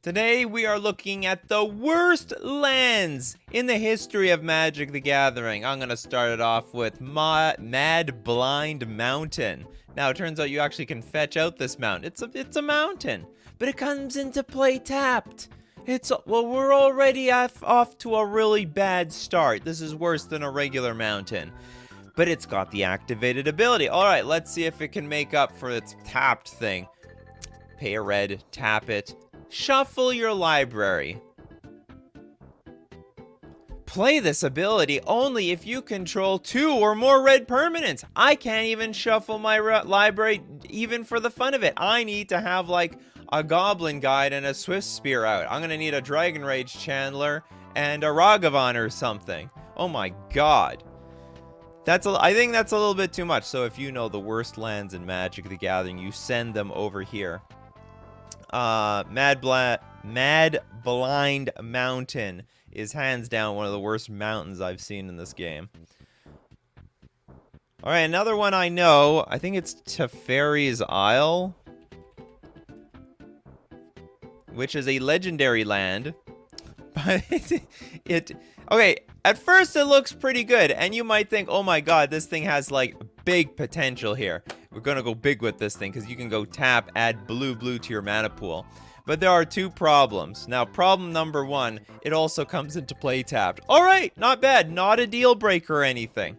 Today we are looking at the worst lands in the history of Magic the Gathering. I'm going to start it off with Mad Blind Mountain. Now it turns out you actually can fetch out this mountain. It's a mountain, but it comes into play tapped. Well, we're already off to a really bad start. This is worse than a regular mountain. But it's got the activated ability. Alright, let's see if it can make up for its tapped thing. Pay a red, tap it. Shuffle your library. Play this ability only if you control 2 or more red permanents. I can't even shuffle my library even for the fun of it. I need to have like a Goblin Guide and a Swift Spear out. I'm gonna need a Dragon Rage Chandler and a Ragavan or something. Oh my god. I think that's a little bit too much. So if you know the worst lands in Magic the Gathering, you send them over here. Mad Blind Mountain is hands down one of the worst mountains I've seen in this game. Alright, another one I know. I think it's Teferi's Isle, which is a legendary land. But okay, at first it looks pretty good, and you might think, oh my god, this thing has like big potential here. We're gonna go big with this thing, because you can go tap, add blue to your mana pool. But there are 2 problems. Now, problem number 1, it also comes into play tapped. Alright, not bad, not a deal breaker or anything.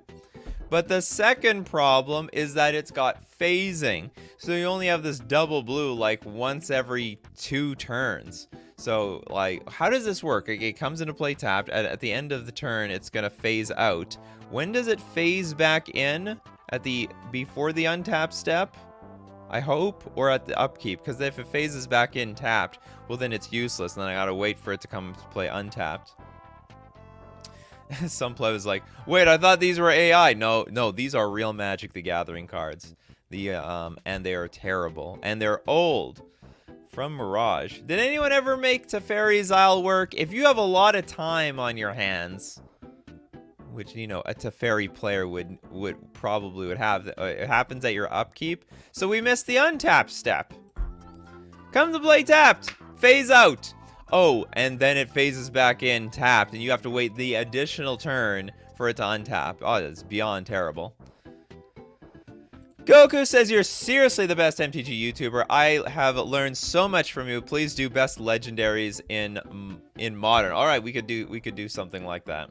But the second problem is that it's got phasing. So you only have this double blue like once every 2 turns. So, like, how does this work? It comes into play tapped. At the end of the turn, it's going to phase out. When does it phase back in? Before the untap step? I hope? Or at the upkeep? Because if it phases back in tapped, well, then it's useless. And then I got to wait for it to come to play untapped. Some play was like, wait, I thought these were AI. No, these are real Magic the Gathering cards. And they are terrible. And they're old. From Mirage. Did anyone ever make Teferi's Isle work? If you have a lot of time on your hands, which, you know, a Teferi player would probably have, it happens at your upkeep. So we missed the untap step. Come to play tapped. Phase out. Oh, and then it phases back in tapped, and you have to wait the additional turn for it to untap. Oh, it's beyond terrible. Goku says you're seriously the best MTG YouTuber. I have learned so much from you. Please do best legendaries in modern. All right, we could do something like that.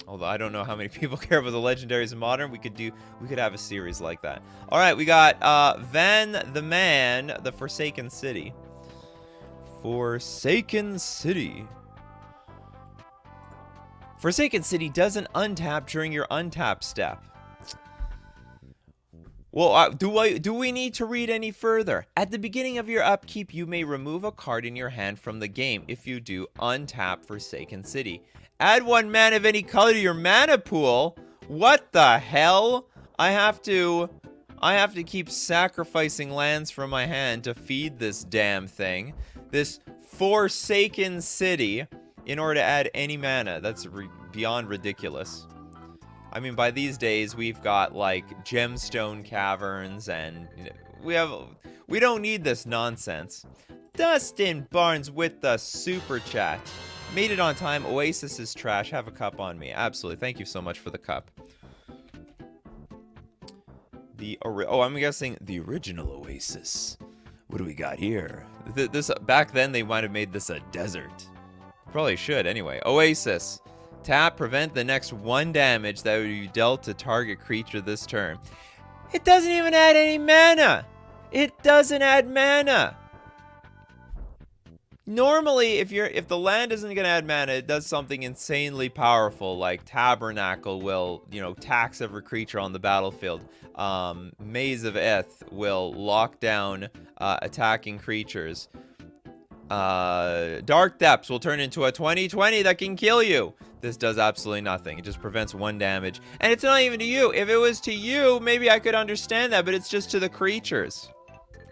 Although I don't know how many people care about the legendaries in modern, we could have a series like that. All right, we got Van the Man, the Forsaken City. Forsaken City. Forsaken City doesn't untap during your untap step. Well, do we need to read any further? At the beginning of your upkeep, you may remove a card in your hand from the game. If you do, untap Forsaken City. Add 1 mana of any color to your mana pool. What the hell? I have to keep sacrificing lands from my hand to feed this damn thing. This Forsaken City in order to add any mana. That's beyond ridiculous. I mean, by these days, we've got, like, gemstone caverns, and we don't need this nonsense. Dustin Barnes with the super chat. Made it on time. Oasis is trash. Have a cup on me. Absolutely. Thank you so much for the cup. I'm guessing the original Oasis. What do we got here? Back then, they might have made this a desert. Probably should, anyway. Oasis. Tap, prevent the next 1 damage that would be dealt to target creature this turn. It doesn't even add any mana. It doesn't add mana. Normally, if the land isn't going to add mana, it does something insanely powerful, like Tabernacle will, you know, tax every creature on the battlefield. Maze of Ith will lock down attacking creatures. Dark Depths will turn into a 20/20 that can kill you. This does absolutely nothing. It just prevents 1 damage. And it's not even to you. If it was to you, maybe I could understand that, but it's just to the creatures.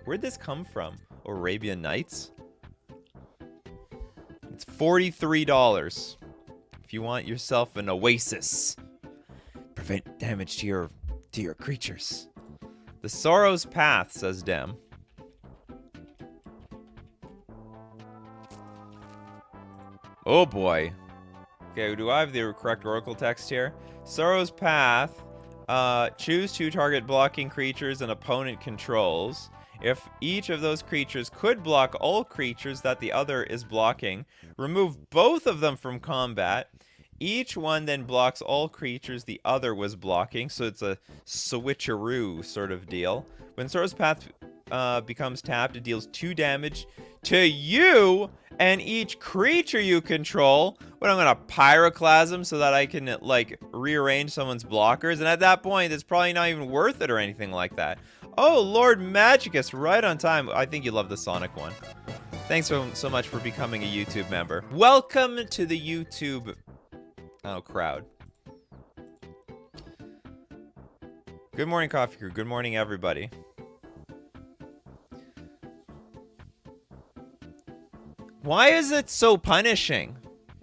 Where'd this come from? Arabian Nights? It's $43. If you want yourself an Oasis. Prevent damage to your creatures. The Sorrow's Path, says Dem. Oh boy. Okay, do I have the correct oracle text here? Sorrow's Path. Choose 2 target blocking creatures an opponent controls. If each of those creatures could block all creatures that the other is blocking, remove both of them from combat. Each one then blocks all creatures the other was blocking, so it's a switcheroo sort of deal. When Sorrow's Path becomes tapped, it deals 2 damage to you and each creature you control. But I'm gonna Pyroclasm so that I can like rearrange someone's blockers, and at that point it's probably not even worth it or anything like that. Oh, Lord Magicus, right on time. I think you love the Sonic one. Thanks so much for becoming a YouTube member. Welcome to the YouTube crowd. Good morning, Coffee Crew. Good morning, everybody. Why is it so punishing?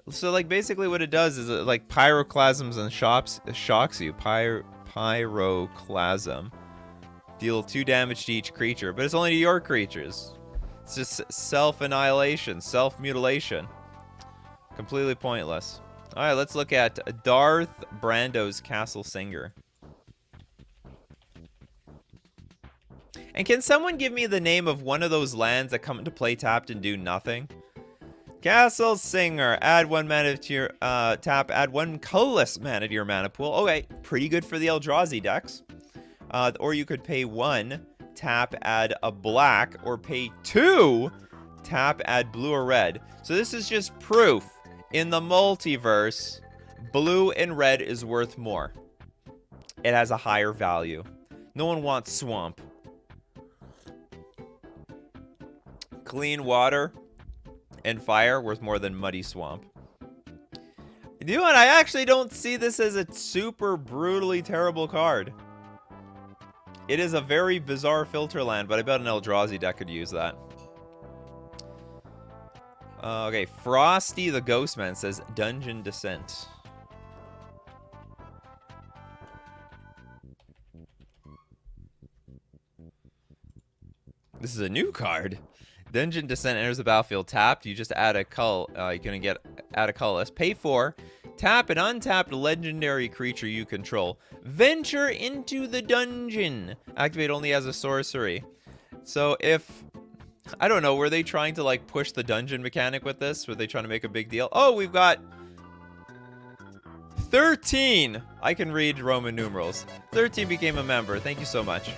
So, like, basically what it does is it, like, pyroclasms and shocks you. Pyroclasm. Deal 2 damage to each creature, but it's only to your creatures. It's just self-annihilation, self-mutilation. Completely pointless. Alright, let's look at Darth Brando's Castle Singer. And can someone give me the name of one of those lands that come into play tapped and do nothing? Castle Singer. Add 1 mana to your tap. Add 1 colorless mana to your mana pool. Okay, pretty good for the Eldrazi decks. Or you could pay 1, tap, add a black, or pay 2, tap, add blue or red. So this is just proof. In the multiverse, blue and red is worth more. It has a higher value. No one wants swamp. Clean water and fire worth more than muddy swamp. You know what? I actually don't see this as a super brutally terrible card. It is a very bizarre filter land, but I bet an Eldrazi deck could use that. Okay, Frosty the Ghostman says Dungeon Descent. This is a new card. Dungeon Descent enters the battlefield tapped. You just add a you're gonna add a colorless. Pay 4. Tap an untapped legendary creature you control. Venture into the dungeon. Activate only as a sorcery. So if I don't know, were they trying to like push the dungeon mechanic with this? Were they trying to make a big deal? Oh, we've got 13. I can read Roman numerals. 13 became a member. Thank you so much.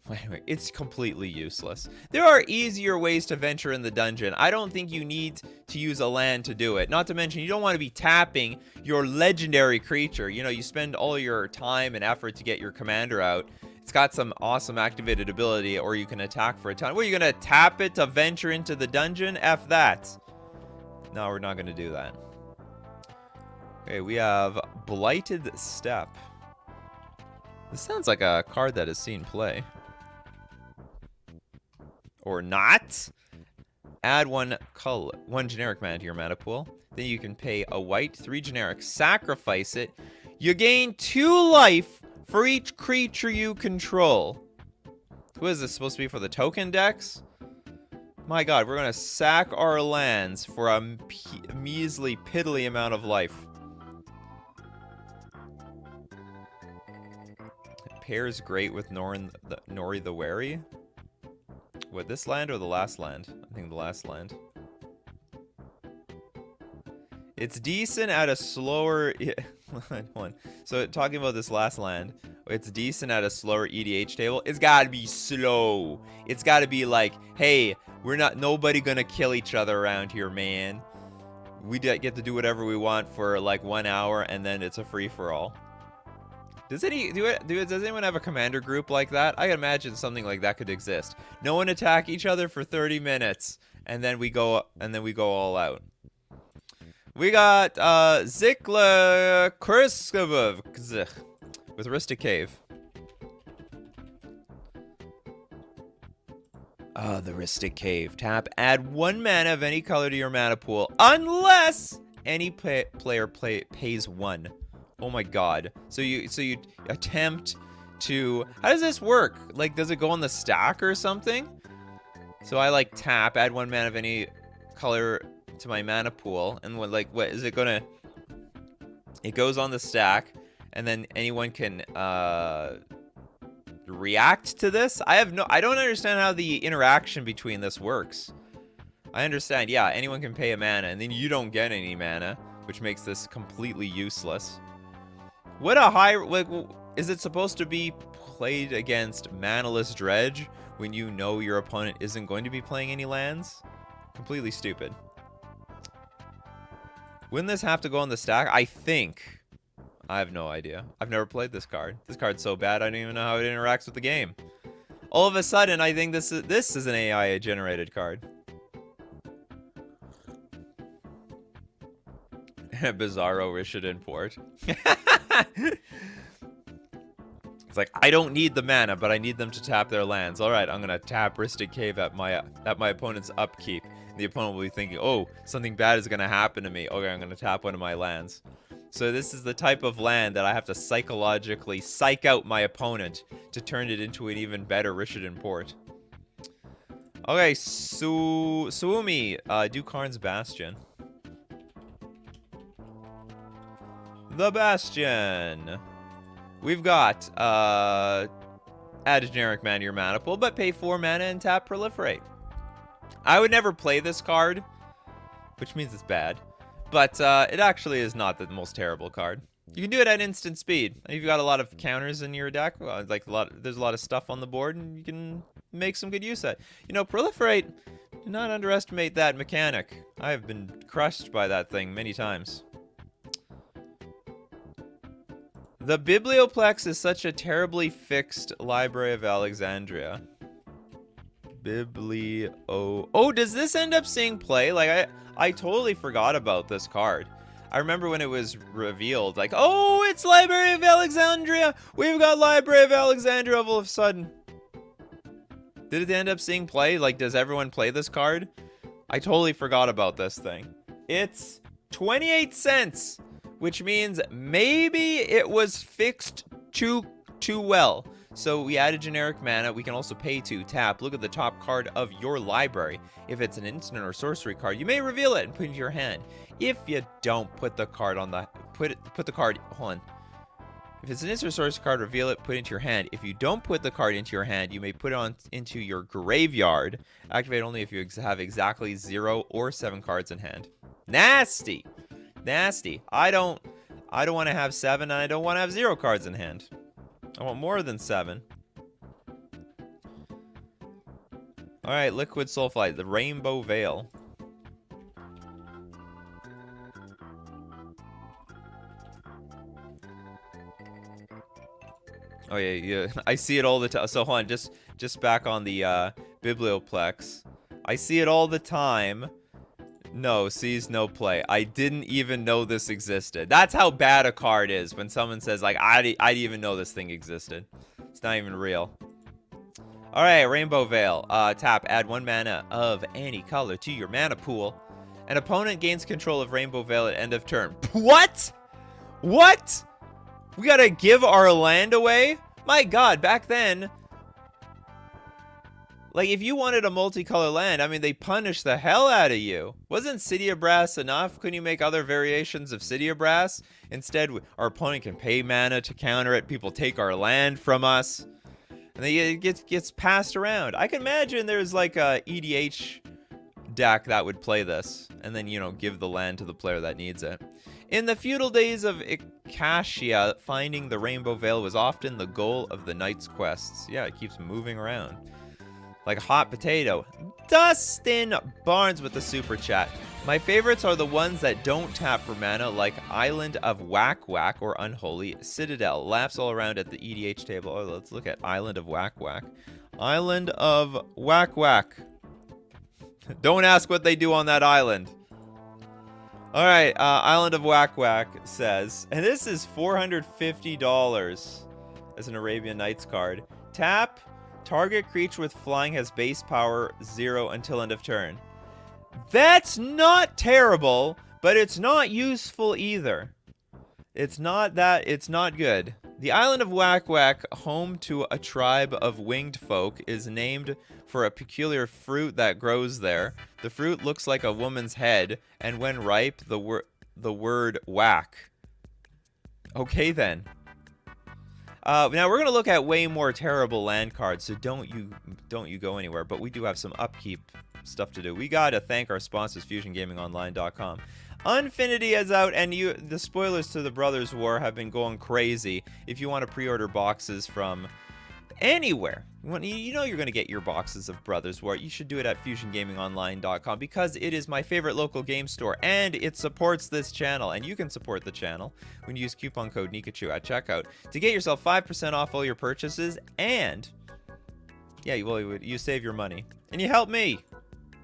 Anyway, it's completely useless. There are easier ways to venture in the dungeon. I don't think you need to use a land to do it. Not to mention, you don't want to be tapping your legendary creature. You know, you spend all your time and effort to get your commander out. It's got some awesome activated ability, or you can attack for a ton. What, are you going to tap it to venture into the dungeon? F that. No, we're not going to do that. Okay, we have Blighted Step. This sounds like a card that has seen play. Or not. Add 1 generic mana to your mana pool. Then you can pay a white, 3 generic, sacrifice it. You gain 2 life for each creature you control. Who is this supposed to be for the token decks? My god, we're going to sack our lands for a measly, piddly amount of life. It pairs great with Nori the Wary. What, this land or the last land? I think the last land. It's decent at a slower... So, talking about this last land, it's decent at a slower EDH table. It's gotta be slow. It's gotta be like, hey, nobody gonna kill each other around here, man. We get to do whatever we want for like 1 hour, and then it's a free-for-all. Does anyone have a commander group like that? I can imagine something like that could exist. No one attack each other for 30 minutes, and then we go all out. We got Zikla Kurskov with Rista Cave. Oh, the Rista Cave. Tap, add 1 mana of any color to your mana pool, unless any player pays 1. Oh my god. So you attempt to... How does this work? Like, does it go on the stack or something? So I like tap, add 1 mana of any color to my mana pool, and what is it gonna? It goes on the stack, and then anyone can react to this. I don't understand how the interaction between this works. I understand, yeah, anyone can pay a mana, and then you don't get any mana, which makes this completely useless. What a high, like, is it supposed to be played against manaless dredge when you know your opponent isn't going to be playing any lands? Completely stupid. Wouldn't this have to go on the stack? I think. I have no idea. I've never played this card. This card's so bad I don't even know how it interacts with the game. All of a sudden, I think this is an AI generated card. Bizarro Rishadan port. It's like, I don't need the mana, but I need them to tap their lands. All right, I'm gonna tap Ristic Cave at my opponent's upkeep. The opponent will be thinking, oh, something bad is gonna happen to me. Okay, I'm gonna tap one of my lands. So this is the type of land that I have to psychologically psych out my opponent to turn it into an even better Rishadan port. Okay, Suumi, Dukarn's Bastion. The Bastion. We've got add a generic mana to your mana pool, but pay 4 mana and tap Proliferate. I would never play this card, which means it's bad. But it actually is not the most terrible card. You can do it at instant speed. If you've got a lot of counters in your deck, there's a lot of stuff on the board, and you can make some good use of it. You know, Proliferate, do not underestimate that mechanic. I have been crushed by that thing many times. The Biblioplex is such a terribly fixed Library of Alexandria. Oh, does this end up seeing play? Like, I totally forgot about this card. I remember when it was revealed, like, oh, it's Library of Alexandria! We've got Library of Alexandria all of a sudden. Did it end up seeing play? Like, does everyone play this card? I totally forgot about this thing. It's 28 cents, which means maybe it was fixed too well. So we added generic mana. We can also pay to tap. Look at the top card of your library. If it's an instant or sorcery card, you may reveal it and put it into your hand. If you don't, put the card on the put the card on. If it's an instant or sorcery card, reveal it, put it into your hand. If you don't put the card into your hand, you may put it into your graveyard. Activate only if you have exactly 0 or 7 cards in hand. Nasty, nasty. I don't want to have 7, and I don't want to have 0 cards in hand. I want more than 7. Alright, Liquid Sulfite, the Rainbow Veil. Oh yeah, I see it all the time. So hold on, just back on the Biblioplex. I see it all the time. No, sees no play. I didn't even know this existed. That's how bad a card is when someone says, like, I didn't even know this thing existed. It's not even real. Alright, Rainbow Veil. Tap, add 1 mana of any color to your mana pool. An opponent gains control of Rainbow Veil at end of turn. What? What? We gotta give our land away? My god, back then, like, if you wanted a multicolor land, I mean, they punished the hell out of you. Wasn't City of Brass enough? Couldn't you make other variations of City of Brass? Instead, our opponent can pay mana to counter it. People take our land from us. And then it gets passed around. I can imagine there's like a EDH deck that would play this. And then, you know, give the land to the player that needs it. In the feudal days of Acacia, finding the Rainbow Veil was often the goal of the knight's quests. Yeah, it keeps moving around. Like a hot potato. Dustin Barnes with the super chat. My favorites are the ones that don't tap for mana, like Island of Whack Whack or Unholy Citadel. Laughs all around at the EDH table. Oh, let's look at Island of Whack Whack. Island of Whack Whack. Don't ask what they do on that island. Alright, Island of Whack Whack says, and this is $450 as an Arabian Nights card. Tap, target creature with flying has base power 0 until end of turn. That's not terrible, but it's not useful either. It's not good. The island of Whack Whack, home to a tribe of winged folk, is named for a peculiar fruit that grows there. The fruit looks like a woman's head, and when ripe, the word whack. Okay then. Now we're gonna look at way more terrible land cards, so don't you go anywhere. But we do have some upkeep stuff to do. We gotta thank our sponsors, FusionGamingOnline.com. Unfinity is out, and the spoilers to the Brothers War have been going crazy. If you want to pre-order boxes from anywhere, you know you're going to get your boxes of Brothers War, you should do it at FusionGamingOnline.com, because it is my favorite local game store, and it supports this channel, and you can support the channel when you use coupon code Nikachu at checkout to get yourself 5% off all your purchases, and yeah, well, you save your money, and you help me.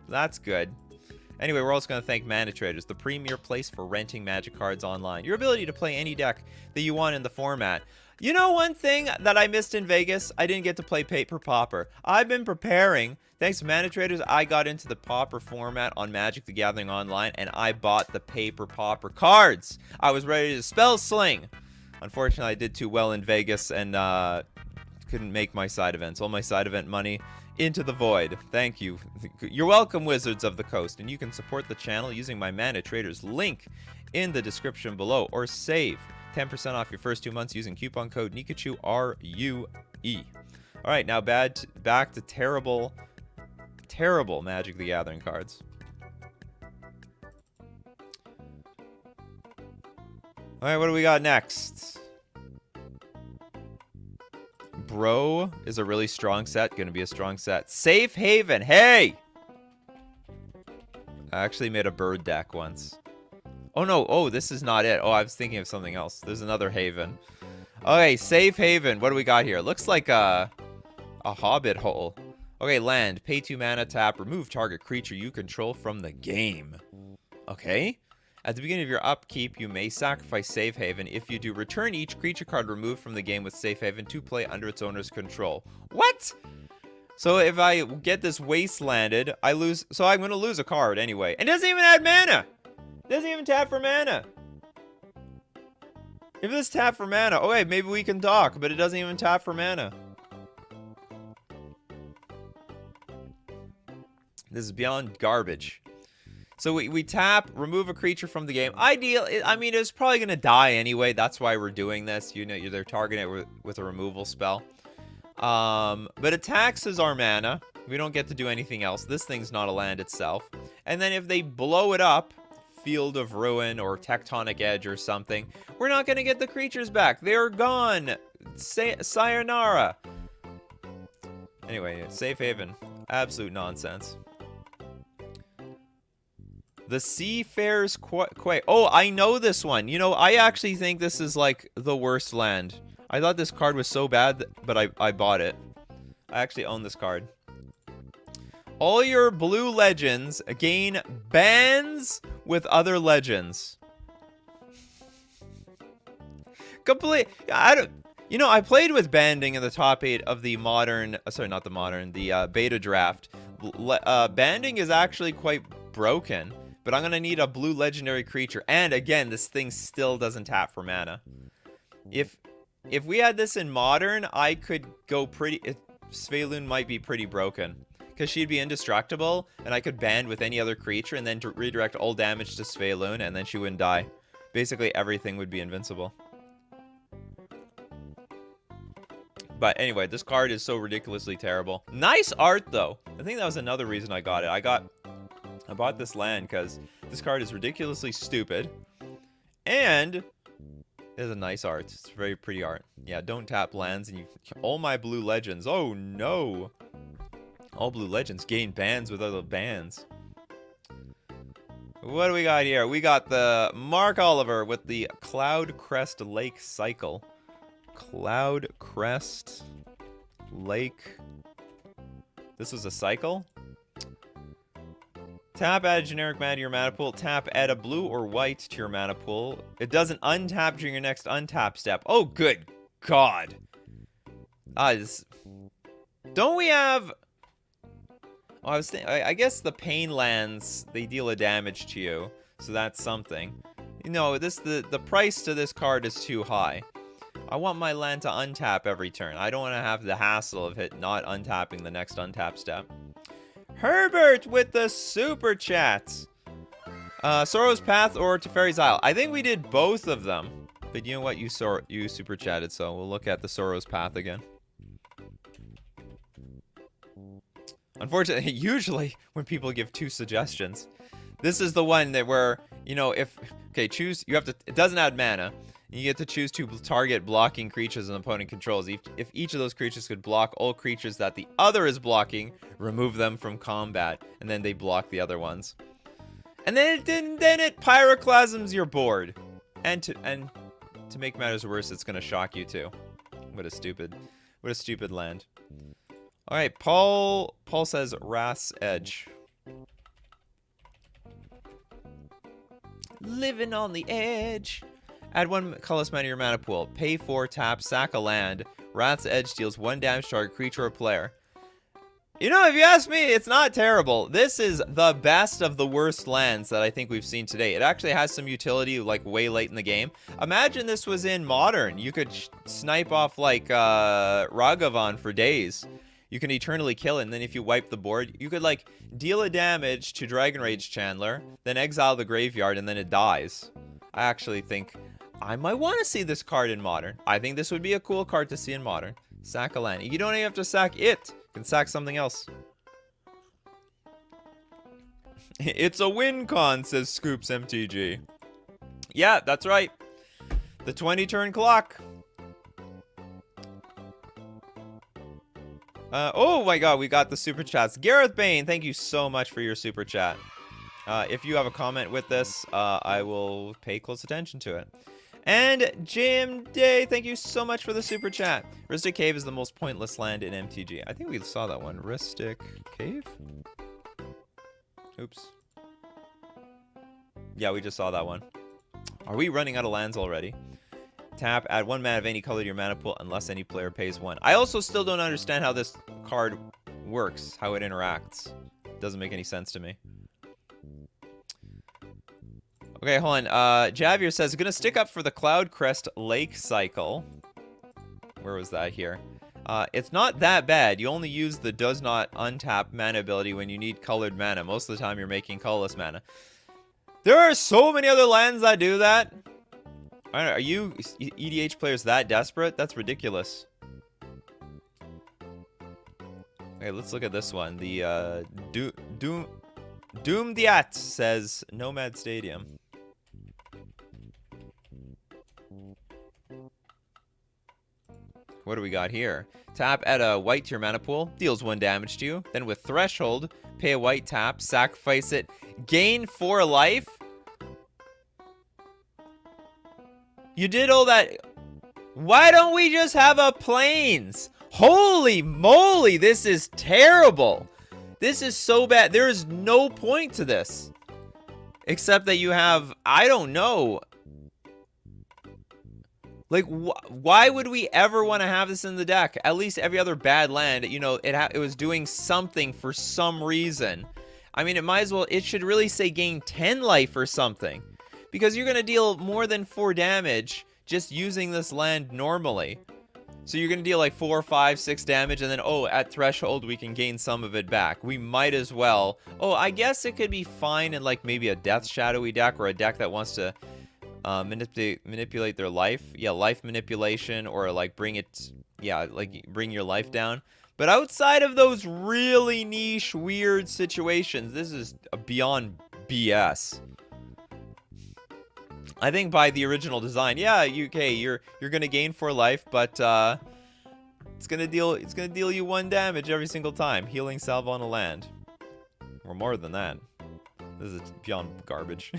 That's good. Anyway, we're also going to thank Mana Traders, the premier place for renting Magic cards online. Your ability to play any deck that you want in the format. You know one thing that I missed in Vegas? I didn't get to play Paper Pauper. I've been preparing. Thanks to Mana Traders, I got into the Pauper format on Magic the Gathering Online, and I bought the Paper Pauper cards. I was ready to spell sling. Unfortunately, I did too well in Vegas and couldn't make my side events. All my side event money into the void. Thank you. You're welcome, Wizards of the Coast, and you can support the channel using my Mana Traders link in the description below, or save 10% off your first 2 months using coupon code Nikachu, R-U-E. All right, now back to terrible Magic the Gathering cards. All right, what do we got next? Bro is a really strong set. Gonna be a strong set. Safe Haven. Hey! I actually made a bird deck once. Oh, no. Oh, this is not it. Oh, I was thinking of something else. There's another Haven. Okay, Safe Haven. What do we got here? Looks like a Hobbit hole. Okay, land. Pay 2 mana, tap. Remove target creature you control from the game. Okay. At the beginning of your upkeep, you may sacrifice Safe Haven. If you do, return each creature card removed from the game with Safe Haven to play under its owner's control. What? So if I get this wastelanded, I lose. So I'm going to lose a card anyway. And it doesn't even add mana. It doesn't even tap for mana. If this tap for mana, okay, maybe we can talk, but it doesn't even tap for mana. This is beyond garbage. So we tap, remove a creature from the game. Ideal, I mean, it's probably going to die anyway. That's why we're doing this. You know, they're targeting it with a removal spell. But it taxes our mana. We don't get to do anything else. This thing's not a land itself. And then if they blow it up, Field of Ruin or Tectonic Edge or something, we're not going to get the creatures back. They're gone. Sayonara. Anyway, Safe Haven. Absolute nonsense. The Seafarer's Quake. Oh, I know this one. You know, I actually think this is like the worst land. I thought this card was so bad, but I bought it. I actually own this card. All your blue legends gain bans with other legends. You know, I played with banding in the top 8 of the modern, sorry, not the modern, the beta draft. Banding is actually quite broken, but I'm going to need a blue legendary creature. And again, this thing still doesn't tap for mana. If we had this in modern, I could go pretty, Sveilun might be pretty broken. Because she'd be indestructible, and I could band with any other creature, and then redirect all damage to Sveilun, and then she wouldn't die. Basically, everything would be invincible. But anyway, this card is so ridiculously terrible. Nice art, though. I think that was another reason I got it. I bought this land because this card is ridiculously stupid, and it has a nice art. It's very pretty art. Yeah, don't tap lands, and all my blue legends. Oh, no. All blue legends gain bans with other bans. What do we got here? We got the Mark Oliver with the Cloud Crest Lake Cycle. Cloud Crest Lake. This was a cycle? Tap, add a generic mana to your mana pool. Tap, add a blue or white to your mana pool. It doesn't untap during your next untap step. Oh, good God. Don't we have... Oh, I guess the pain lands, they deal a damage to you, so that's something. You know, the price to this card is too high. I want my land to untap every turn. I don't want to have the hassle of it not untapping the next untap step. Herbert with the super chats. Sorrow's Path or Teferi's Isle. I think we did both of them. But you know what? You super chatted, so we'll look at the Sorrow's Path again. Unfortunately, usually when people give 2 suggestions, this is the one that where, you know, if... Okay, choose... You have to... It doesn't add mana. You get to choose to target blocking creatures an opponent controls. If each of those creatures could block all creatures that the other is blocking, remove them from combat, and then they block the other ones. And then it pyroclasms your board. And to make matters worse, it's gonna shock you too. What a stupid land. All right, Paul says Wrath's Edge. Living on the edge. Add 1 colorless mana to your mana pool. Pay 4, tap, sack a land. Wrath's Edge deals 1 damage to target creature or player. You know, if you ask me, it's not terrible. This is the best of the worst lands that I think we've seen today. It actually has some utility, like, way late in the game. Imagine this was in Modern. You could snipe off, like, Ragavan for days. You can eternally kill it, and then if you wipe the board, you could, like, deal a damage to Dragon Rage Chandler, then exile the graveyard, and then it dies. I actually think I might want to see this card in Modern. I think this would be a cool card to see in Modern. Sack a land. You don't even have to sack it. You can sack something else. It's a win con, says Scoops MTG. Yeah, that's right. The 20-turn clock. Oh my god, we got the super chats. Gareth Bain, thank you so much for your super chat. If you have a comment with this, I will pay close attention to it. And Jim Day, thank you so much for the super chat. Ristic Cave is the most pointless land in MTG. I think we saw that one. Ristic Cave? Oops. Yeah, we just saw that one. Are we running out of lands already? Tap, add 1 mana of any color to your mana pool unless any player pays 1. I also still don't understand how this card works, how it interacts. Doesn't make any sense to me. Okay, hold on. Javier says, gonna stick up for the Cloudcrest Lake cycle. Where was that here? It's not that bad. You only use the does not untap mana ability when you need colored mana. Most of the time you're making colorless mana. There are so many other lands that do that. I don't know, are you EDH players that desperate? That's ridiculous. Okay, let's look at this one. The Doom Diat says Nomad Stadium. What do we got here? Tap, add a white to your mana pool, deals 1 damage to you. Then with Threshold, pay a white, tap, sacrifice it, gain 4 life. You did all that. Why don't we just have a Plains? Holy moly, this is terrible. This is so bad. There is no point to this. Except that you have, I don't know. Like, why would we ever want to have this in the deck? At least every other bad land, you know, it was doing something for some reason. I mean, it might as well, it should really say gain 10 life or something. Because you're going to deal more than 4 damage just using this land normally. So you're going to deal like 4, 5, 6 damage, and then, oh, at Threshold, we can gain some of it back. We might as well. Oh, I guess it could be fine in like maybe a Death Shadowy deck or a deck that wants to manipulate their life. Yeah, life manipulation, or like bring it, yeah, like bring your life down. But outside of those really niche, weird situations, this is beyond BS. I think by the original design, yeah, you're gonna gain 4 life, but it's gonna deal you 1 damage every single time. Healing salve on a land, or more than that. This is beyond garbage.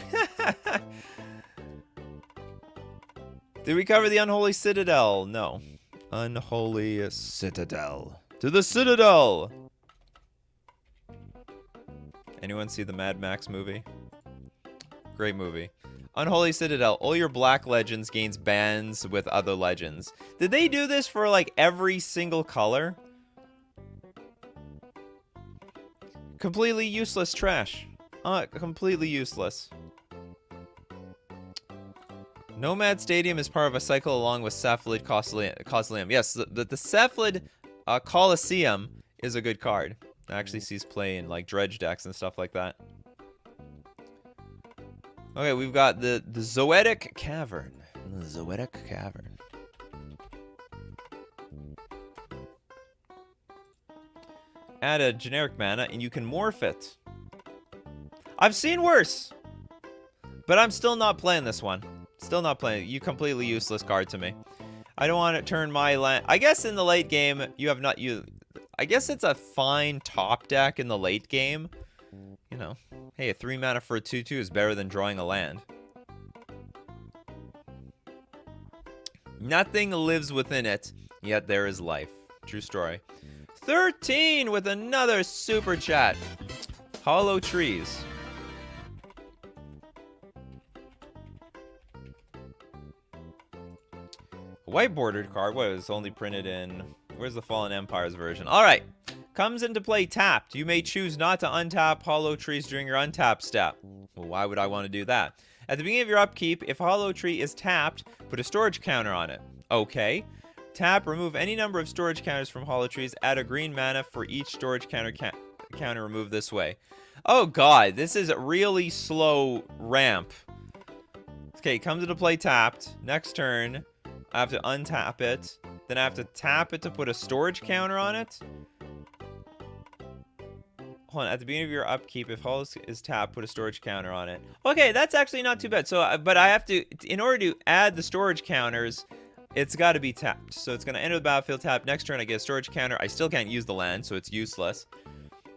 Did we cover the Unholy Citadel? No. Unholy Citadel. To the Citadel! Anyone see the Mad Max movie? Great movie. Unholy Citadel. All your black legends gains bans with other legends. Did they do this for like every single color? Completely useless trash. Completely useless. Nomad Stadium is part of a cycle along with Cephalid Coliseum. Yes, the Cephalid Coliseum is a good card. It actually sees play in like dredge decks and stuff like that. Okay, we've got the Zoetic Cavern. The Zoetic Cavern. Add a generic mana and you can morph it. I've seen worse, but I'm still not playing this one. Still not playing. You completely useless card to me. I don't want to turn my land. I guess in the late game you have not you. I guess it's a fine top deck in the late game. You know, hey, a 3 mana for a 2/2 is better than drawing a land. Nothing lives within it, yet there is life. True story. 13 with another super chat. Hollow Trees. White bordered card. What is only printed in... Where's the Fallen Empires version? Alright. Comes into play tapped. You may choose not to untap Hollow Trees during your untap step. Well, why would I want to do that? At the beginning of your upkeep, if a Hollow Tree is tapped, put a storage counter on it. Okay. Tap, remove any number of storage counters from Hollow Trees. Add a green mana for each storage counter removed this way. Oh god, this is a really slow ramp. Okay, comes into play tapped. Next turn, I have to untap it. Then I have to tap it to put a storage counter on it. Hold on, at the beginning of your upkeep, if Hollow is tapped, put a storage counter on it. Okay, that's actually not too bad. So, but I have to, in order to add the storage counters, it's got to be tapped. So it's going to enter the battlefield tapped. Next turn, I get a storage counter. I still can't use the land, so it's useless.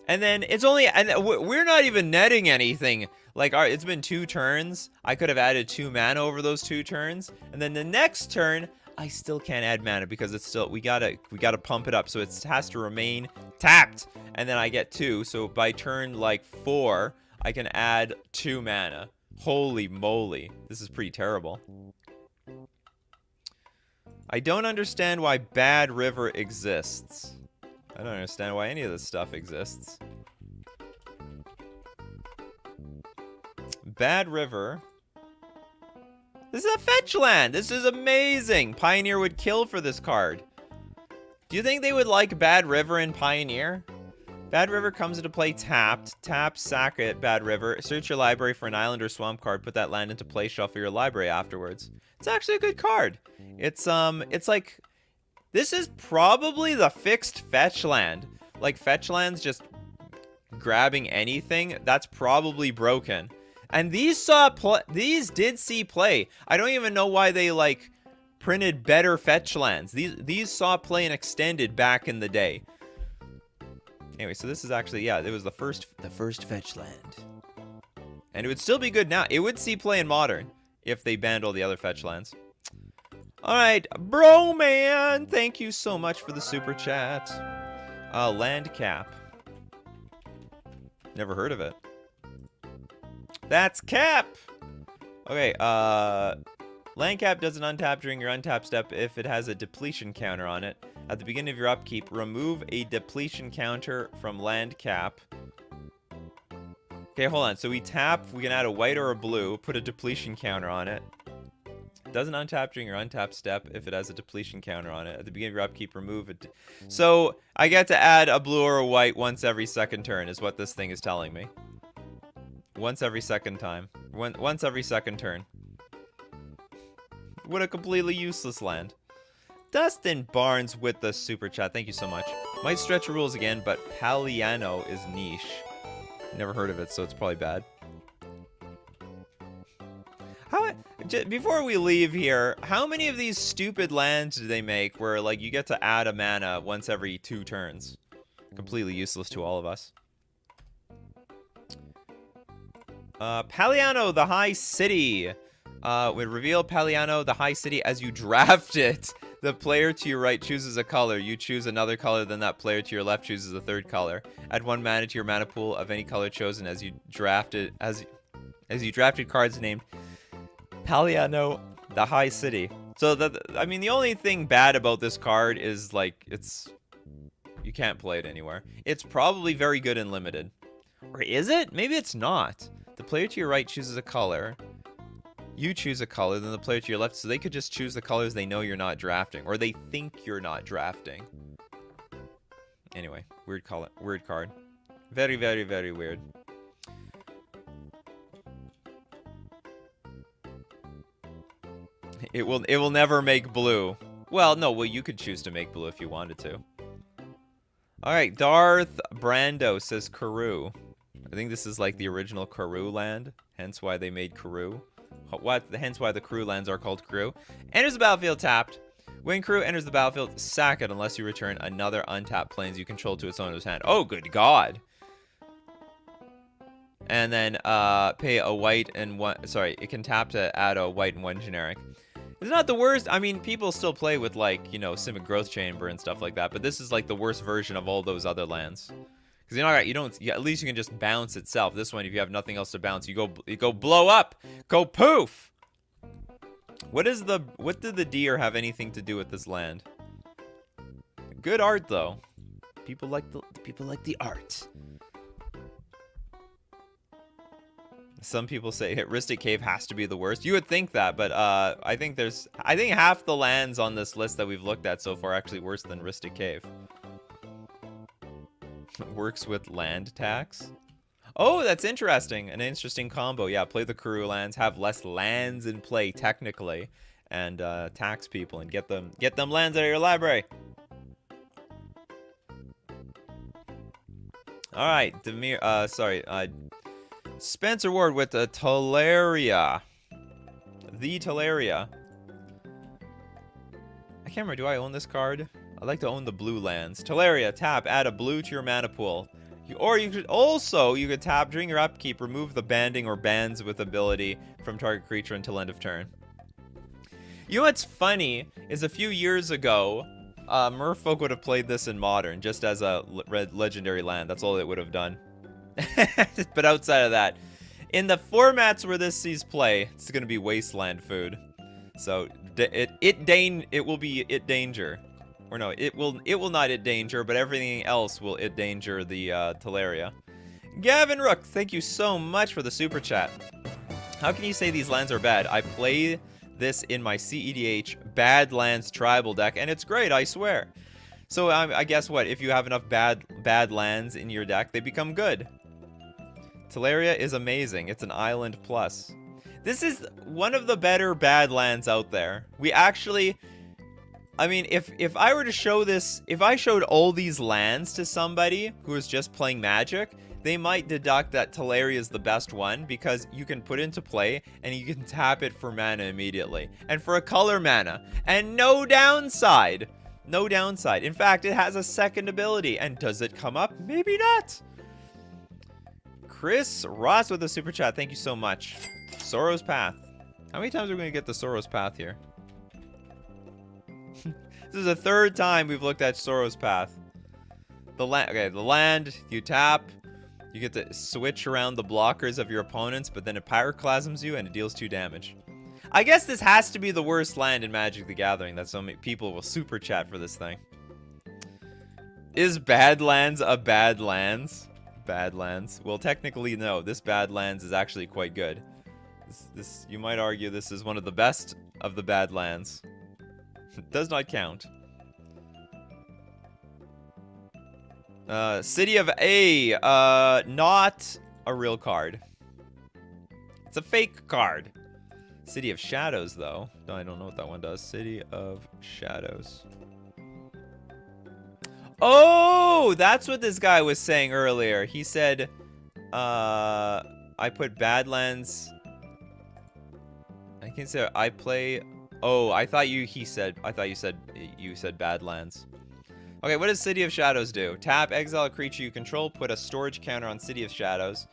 And then it's only, and we're not even netting anything. Like, it's been 2 turns. I could have added 2 mana over those 2 turns. And then the next turn, I still can't add mana because it's still, we gotta pump it up. So it has to remain tapped. And then I get 2. So by turn, like, 4, I can add 2 mana. Holy moly. This is pretty terrible. I don't understand why Bad River exists. I don't understand why any of this stuff exists. Bad River. This is a fetch land. This is amazing. Pioneer would kill for this card. Do you think they would like Bad River in Pioneer? Bad River comes into play tapped. Tap, sack it, Bad River. Search your library for an island or swamp card. Put that land into play. Shuffle your library afterwards. It's actually a good card. It's like... This is probably the fixed fetch land. Like, fetch lands just grabbing anything, that's probably broken. And these did see play. I don't even know why they, like, printed better fetch lands. These saw play and extended back in the day. Anyway, so this is actually, yeah, it was the first fetch land. And it would still be good now. It would see play in Modern if they banned all the other fetch lands. Alright, bro man, thank you so much for the super chat. Land cap. Never heard of it. That's cap! Okay, land cap doesn't untap during your untap step if it has a depletion counter on it. At the beginning of your upkeep, remove a depletion counter from land cap. Okay, hold on. So we tap, we can add a white or a blue, put a depletion counter on it. Doesn't untap during your untap step if it has a depletion counter on it. At the beginning of your upkeep, remove it. So I get to add a blue or a white once every second turn is what this thing is telling me. Once every second time. Once every second turn. What a completely useless land. Dustin Barnes with the super chat. Thank you so much. Might stretch the rules again, but Paliano is niche. Never heard of it, so it's probably bad. Before we leave here, how many of these stupid lands do they make where, like, you get to add a mana once every 2 turns? Completely useless to all of us. Paliano, the High City. Would reveal Paliano, the High City, as you draft it. The player to your right chooses a color. You choose another color, then that player to your left chooses a 3rd color. Add 1 mana to your mana pool of any color chosen as you drafted as you drafted cards named Paliano, the High City. So I mean, the only thing bad about this card is, like, you can't play it anywhere. It's probably very good in limited. Or is it? Maybe it's not. The player to your right chooses a color. You choose a color, then the player to your left, so they could just choose the colors they know you're not drafting, or they think you're not drafting. Anyway, weird card. Very, very, very weird. It will never make blue. Well, no, well, you could choose to make blue if you wanted to. Alright, Darth Brando says Karoo. I think this is like the original Karoo land, hence why they made Karoo. Hence why the Karoo lands are called Karoo. Enters the battlefield tapped. When Karoo enters the battlefield, sack it unless you return another untapped planes you control to its owner's hand. Oh, good God. And then pay a white and one... Sorry, it can tap to add a white and one generic. It's not the worst. I mean, people still play with, like, you know, Simic Growth Chamber and stuff like that. But this is, like, the worst version of all those other lands. Because, at least you can just bounce itself. This one, if you have nothing else to bounce, you go blow up. Go poof. What did the deer have anything to do with this land? Good art, though. People like the art. Some people say Ristic Cave has to be the worst. You would think that, but I think half the lands on this list that we've looked at so far are actually worse than Ristic Cave. Works with land tax. Oh, that's interesting. An interesting combo. Yeah, play the Karoo lands, have less lands in play technically, and tax people and get them lands out of your library. All right, Spencer Ward with the Talaria. The Talaria. I can't remember, do I own this card? I'd like to own the blue lands. Talaria, tap, add a blue to your mana pool. You could tap during your upkeep, remove the banding or bands with ability from target creature until end of turn. You know what's funny is a few years ago, Merfolk would have played this in Modern just as a legendary land. That's all it would have done. But outside of that, in the formats where this sees play, it's going to be wasteland food. So it will be it danger. Or no, it will not it danger, but everything else will it danger the Talaria. Gavin Rook, thank you so much for the super chat. How can you say these lands are bad? I play this in my CEDH Badlands tribal deck, and it's great, I swear. So I guess what? If you have enough bad lands in your deck, they become good. Talaria is amazing. It's an island plus. This is one of the better Badlands out there. We actually... I mean, if I were to show this... If I showed all these lands to somebody who is just playing Magic, they might deduct that Talaria is the best one because you can put it into play and you can tap it for mana immediately. And for a color mana. And no downside. No downside. In fact, it has a second ability. And does it come up? Maybe not. Chris Ross with the super chat. Thank you so much. Sorrow's Path. How many times are we going to get the Sorrow's Path here? This is the third time we've looked at Sorrow's Path. The land, you tap. You get to switch around the blockers of your opponents, but then it pyroclasms you and it deals 2 damage. I guess this has to be the worst land in Magic the Gathering that so many people will super chat for this thing. Is Badlands a Badlands? Badlands. Well, technically, no. This Badlands is actually quite good. This you might argue this is one of the best of the Badlands. It does not count. City of A. Not a real card. It's a fake card. City of Shadows, though. No, I don't know what that one does. City of Shadows. Oh, that's what this guy was saying earlier. He said, I put Badlands. I can say I play. Oh, I thought you said Badlands. Okay, what does City of Shadows do? Tap, exile a creature you control, put a storage counter on City of Shadows.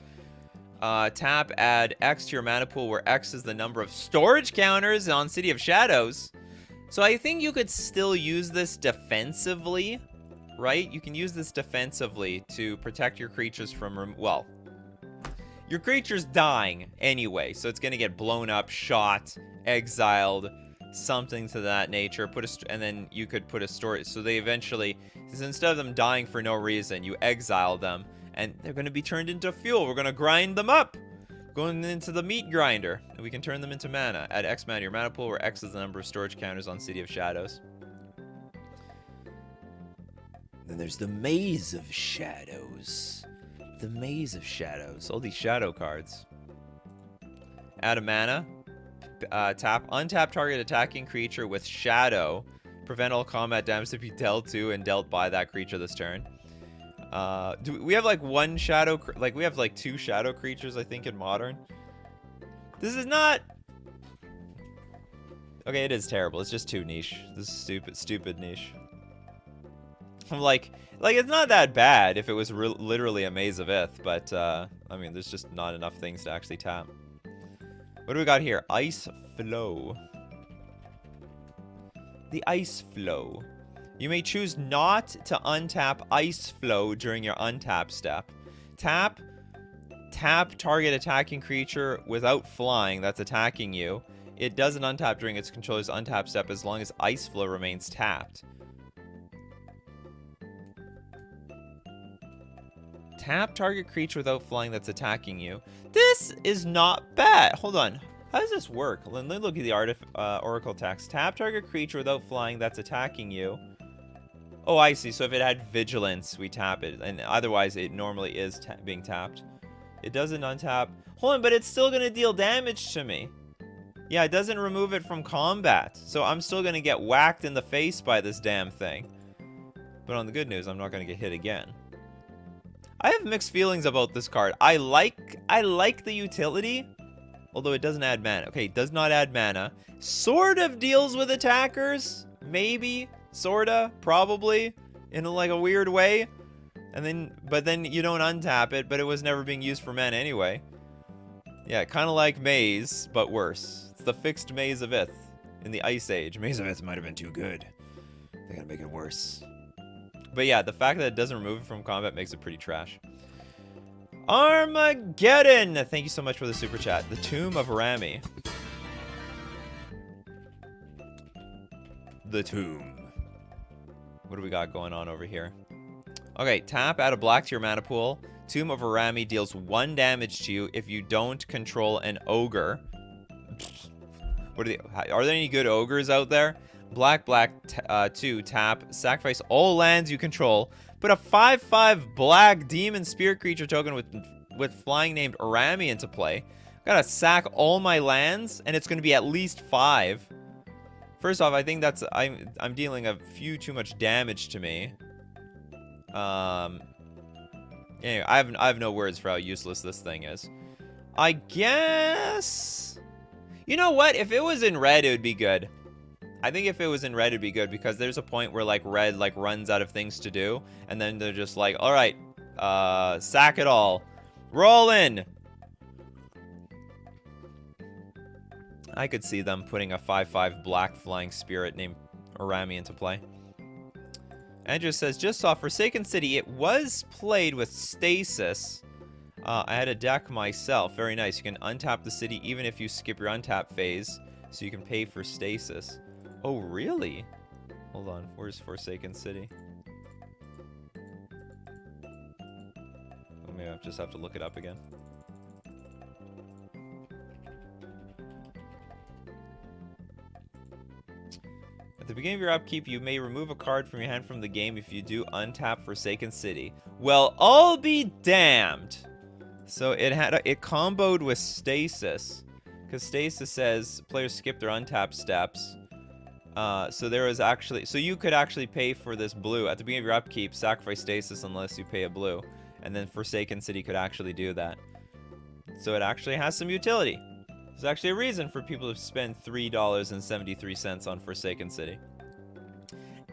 Tap, add X to your mana pool, where X is the number of storage counters on City of Shadows. So I think you could still use this defensively, right? You can use this defensively to protect your creatures from, well, your creature's dying anyway, so it's going to get blown up, shot, exiled, something to that nature. And then you could put a storage, so they eventually, instead of them dying for no reason, you exile them, and they're going to be turned into fuel. We're going to grind them up. Going into the meat grinder. We can turn them into mana. Add X mana to your mana pool, where X is the number of storage counters on City of Shadows. Then there's the Maze of Shadows. The Maze of Shadows. All these shadow cards. Add a mana. Untap target attacking creature with Shadow. Prevent all combat damage to be dealt to and dealt by that creature this turn. We have like one shadow, we have like 2 shadow creatures, I think, in Modern. This is not... Okay, it is terrible. It's just too niche. This is stupid niche. I'm like it's not that bad if it was literally a Maze of Ith, but, I mean, there's just not enough things to actually tap. What do we got here? Ice Flow. The Ice Flow. You may choose not to untap Ice Flow during your untap step. Tap target attacking creature without flying that's attacking you. It doesn't untap during its controller's untap step as long as Ice Flow remains tapped. Tap target creature without flying that's attacking you. This is not bad. Hold on. How does this work? Let me look at the Oracle text. Tap target creature without flying that's attacking you. Oh, I see. So if it had Vigilance, we tap it. And otherwise, it normally is being tapped. It doesn't untap. Hold on, but it's still going to deal damage to me. Yeah, it doesn't remove it from combat. So I'm still going to get whacked in the face by this damn thing. But on the good news, I'm not going to get hit again. I have mixed feelings about this card. I like the utility, although it doesn't add mana. Okay, it does not add mana. Sort of deals with attackers. Maybe. Sorta. Probably. In like a weird way. But then you don't untap it, but it was never being used for mana anyway. Yeah, kind of like Maze, but worse. It's the fixed Maze of Ith in the Ice Age. Maze of Ith might have been too good. They gotta make it worse. But yeah, the fact that it doesn't remove it from combat makes it pretty trash. Armageddon! Thank you so much for the super chat. The Tomb of Rami. The Tomb. What do we got going on over here? Okay, tap, add a black to your mana pool. Tomb of Rami deals 1 damage to you if you don't control an ogre. What are there any good ogres out there? Black, 2, tap, sacrifice all lands you control. Put a 5/5 black demon spirit creature token with flying named Arami into play. Gotta sack all my lands, and it's gonna be at least 5. First off, I think that's I'm dealing a few too much damage to me. Anyway, I have no words for how useless this thing is. I guess. You know what? If it was in red, it would be good. I think if it was in red, it'd be good because there's a point where like red like runs out of things to do, and then they're just like, all right, sack it all, roll in. I could see them putting a 5/5 black flying spirit named Arami into play. Andrew says, just saw Forsaken City. It was played with Stasis. I had a deck myself. Very nice. You can untap the city even if you skip your untap phase, so you can pay for Stasis. Oh, really? Hold on. Where's Forsaken City? Oh, maybe I just have to look it up again. At the beginning of your upkeep, you may remove a card from your hand from the game if you do untap Forsaken City. Well, I'll be damned. So it comboed with Stasis, because Stasis says players skip their untap steps. So there was actually, so you could actually pay for this blue at the beginning of your upkeep, sacrifice Stasis unless you pay a blue, and then Forsaken City could actually do that. So it actually has some utility. There's actually a reason for people to spend $3.73 on Forsaken City.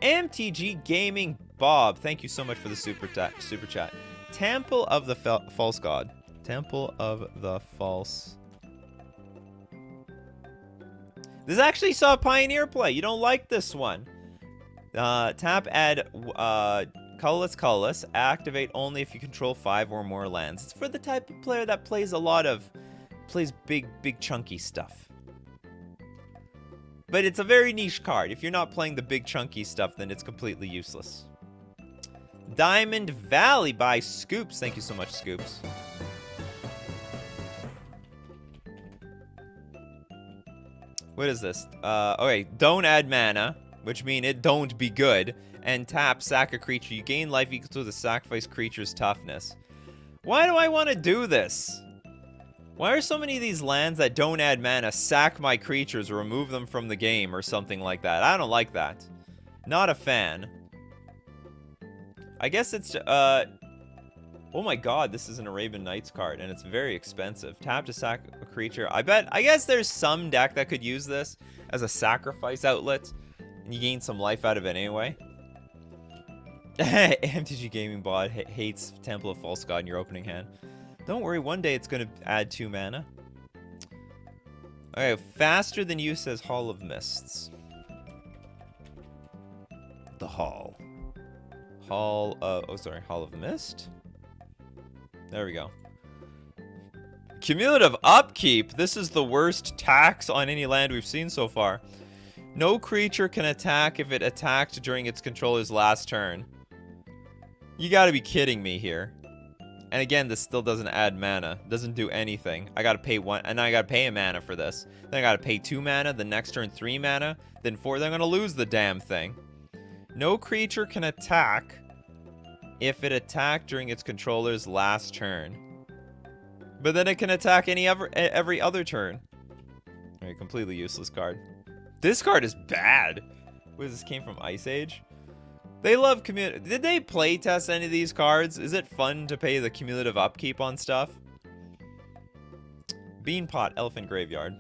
MTG Gaming Bob, thank you so much for the super chat. Temple of the False God. Temple of the False. This actually saw Pioneer play. You don't like this one. Tap, add colorless. Activate only if you control 5 or more lands. It's for the type of player that plays big chunky stuff. But it's a very niche card. If you're not playing the big chunky stuff, then it's completely useless. Diamond Valley by Scoops. Thank you so much, Scoops. What is this? Okay, don't add mana, which means it don't be good. And tap, sack a creature. You gain life equal to the sacrifice creature's toughness. Why do I want to do this? Why are so many of these lands that don't add mana sack my creatures or remove them from the game or something like that? I don't like that. Not a fan. I guess it's, oh my god, this is an Arabian Nights card, and it's very expensive. Tap to sack a creature. I guess there's some deck that could use this as a sacrifice outlet, and you gain some life out of it anyway. MTG Gaming Bot hates Temple of False God in your opening hand. Don't worry, one day it's going to add 2 mana. Okay, faster than you says Hall of Mists. The Hall. Hall of Mist? There we go. Cumulative upkeep. This is the worst tax on any land we've seen so far. No creature can attack if it attacked during its controller's last turn. You gotta be kidding me here. And again, this still doesn't add mana. Doesn't do anything. I gotta pay 1, and I gotta pay a mana for this. Then I gotta pay 2 mana, the next turn 3 mana, then 4, then I'm gonna lose the damn thing. No creature can attack if it attacked during its controller's last turn. But then it can attack every other turn. Alright, completely useless card. This card is bad. What, this came from Ice Age? They love cumulative. Did they play test any of these cards? Is it fun to pay the cumulative upkeep on stuff? Beanpot, Elephant Graveyard.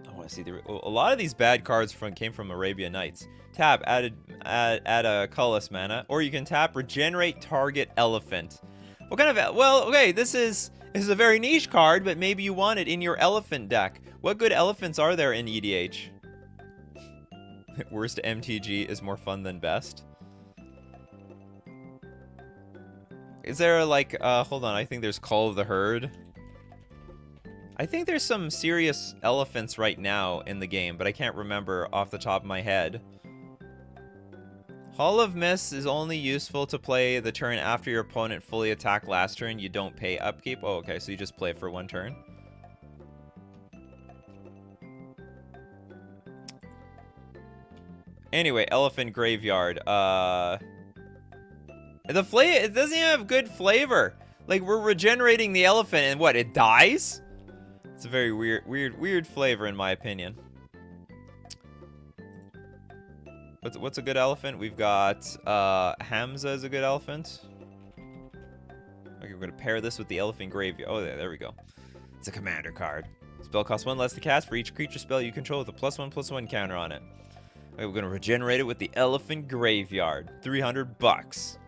I want to see a lot of these bad cards came from Arabian Nights. Tap, add a colorless mana, or you can tap regenerate target elephant. What kind of? Well, okay, this is a very niche card, but maybe you want it in your elephant deck. What good elephants are there in EDH? Worst MTG is more fun than best. Is there like, hold on, I think there's Call of the Herd. I think there's some serious elephants right now in the game, but I can't remember off the top of my head. Hall of Mist is only useful to play the turn after your opponent fully attacked last turn. You don't pay upkeep. Oh, okay, so you just play it for 1 turn. Anyway, Elephant Graveyard. It doesn't even have good flavor. Like, we're regenerating the elephant and what, it dies? It's a very weird flavor in my opinion. What's a good elephant? We've got Hamza is a good elephant. Okay, we're gonna pair this with the Elephant Graveyard. Oh, there we go. It's a commander card. Spell costs 1 less to cast for each creature spell you control with a +1/+1 counter on it. Okay, we're gonna regenerate it with the Elephant Graveyard. 300 bucks.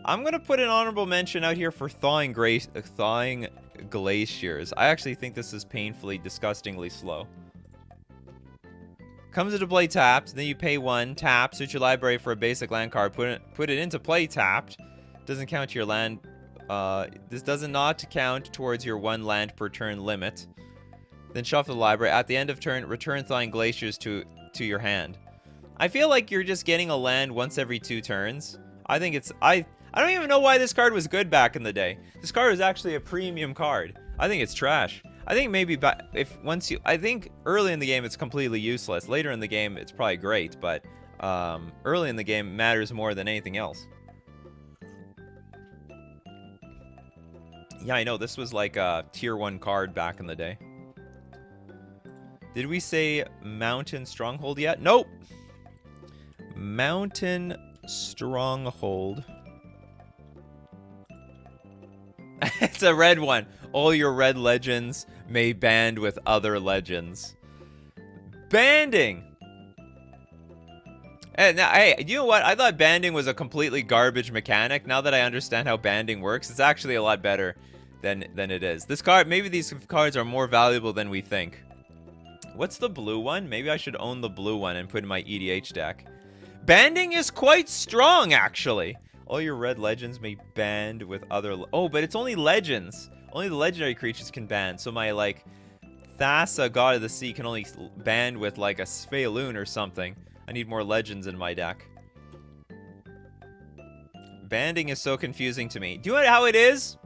I'm gonna put an honorable mention out here for Thawing Glaciers. I actually think this is painfully, disgustingly slow. Comes into play tapped, then you pay 1, tap, search your library for a basic land card, put it into play tapped. Doesn't count to your land. This does not count towards your 1 land per turn limit. Then shuffle the library. At the end of turn, return Thawing Glaciers to your hand. I feel like you're just getting a land once every 2 turns. I think it's... I don't even know why this card was good back in the day. This card is actually a premium card. I think it's trash. I think maybe I think early in the game it's completely useless. Later in the game it's probably great, but early in the game matters more than anything else. Yeah, I know, this was like a tier 1 card back in the day. Did we say Mountain Stronghold yet? Nope. Mountain Stronghold. It's a red one. All your red legends may band with other legends. Banding. And now, hey, you know what? I thought banding was a completely garbage mechanic. Now that I understand how banding works, it's actually a lot better than it is. This card, maybe these cards are more valuable than we think. What's the blue one? Maybe I should own the blue one and put it in my EDH deck. Banding is quite strong, actually. All your red legends may band with other... Oh, but it's only legends. Only the legendary creatures can band. So my, like, Thassa, God of the Sea, can only band with, like, a Sphaloon or something. I need more legends in my deck. Banding is so confusing to me. Do you know how it is?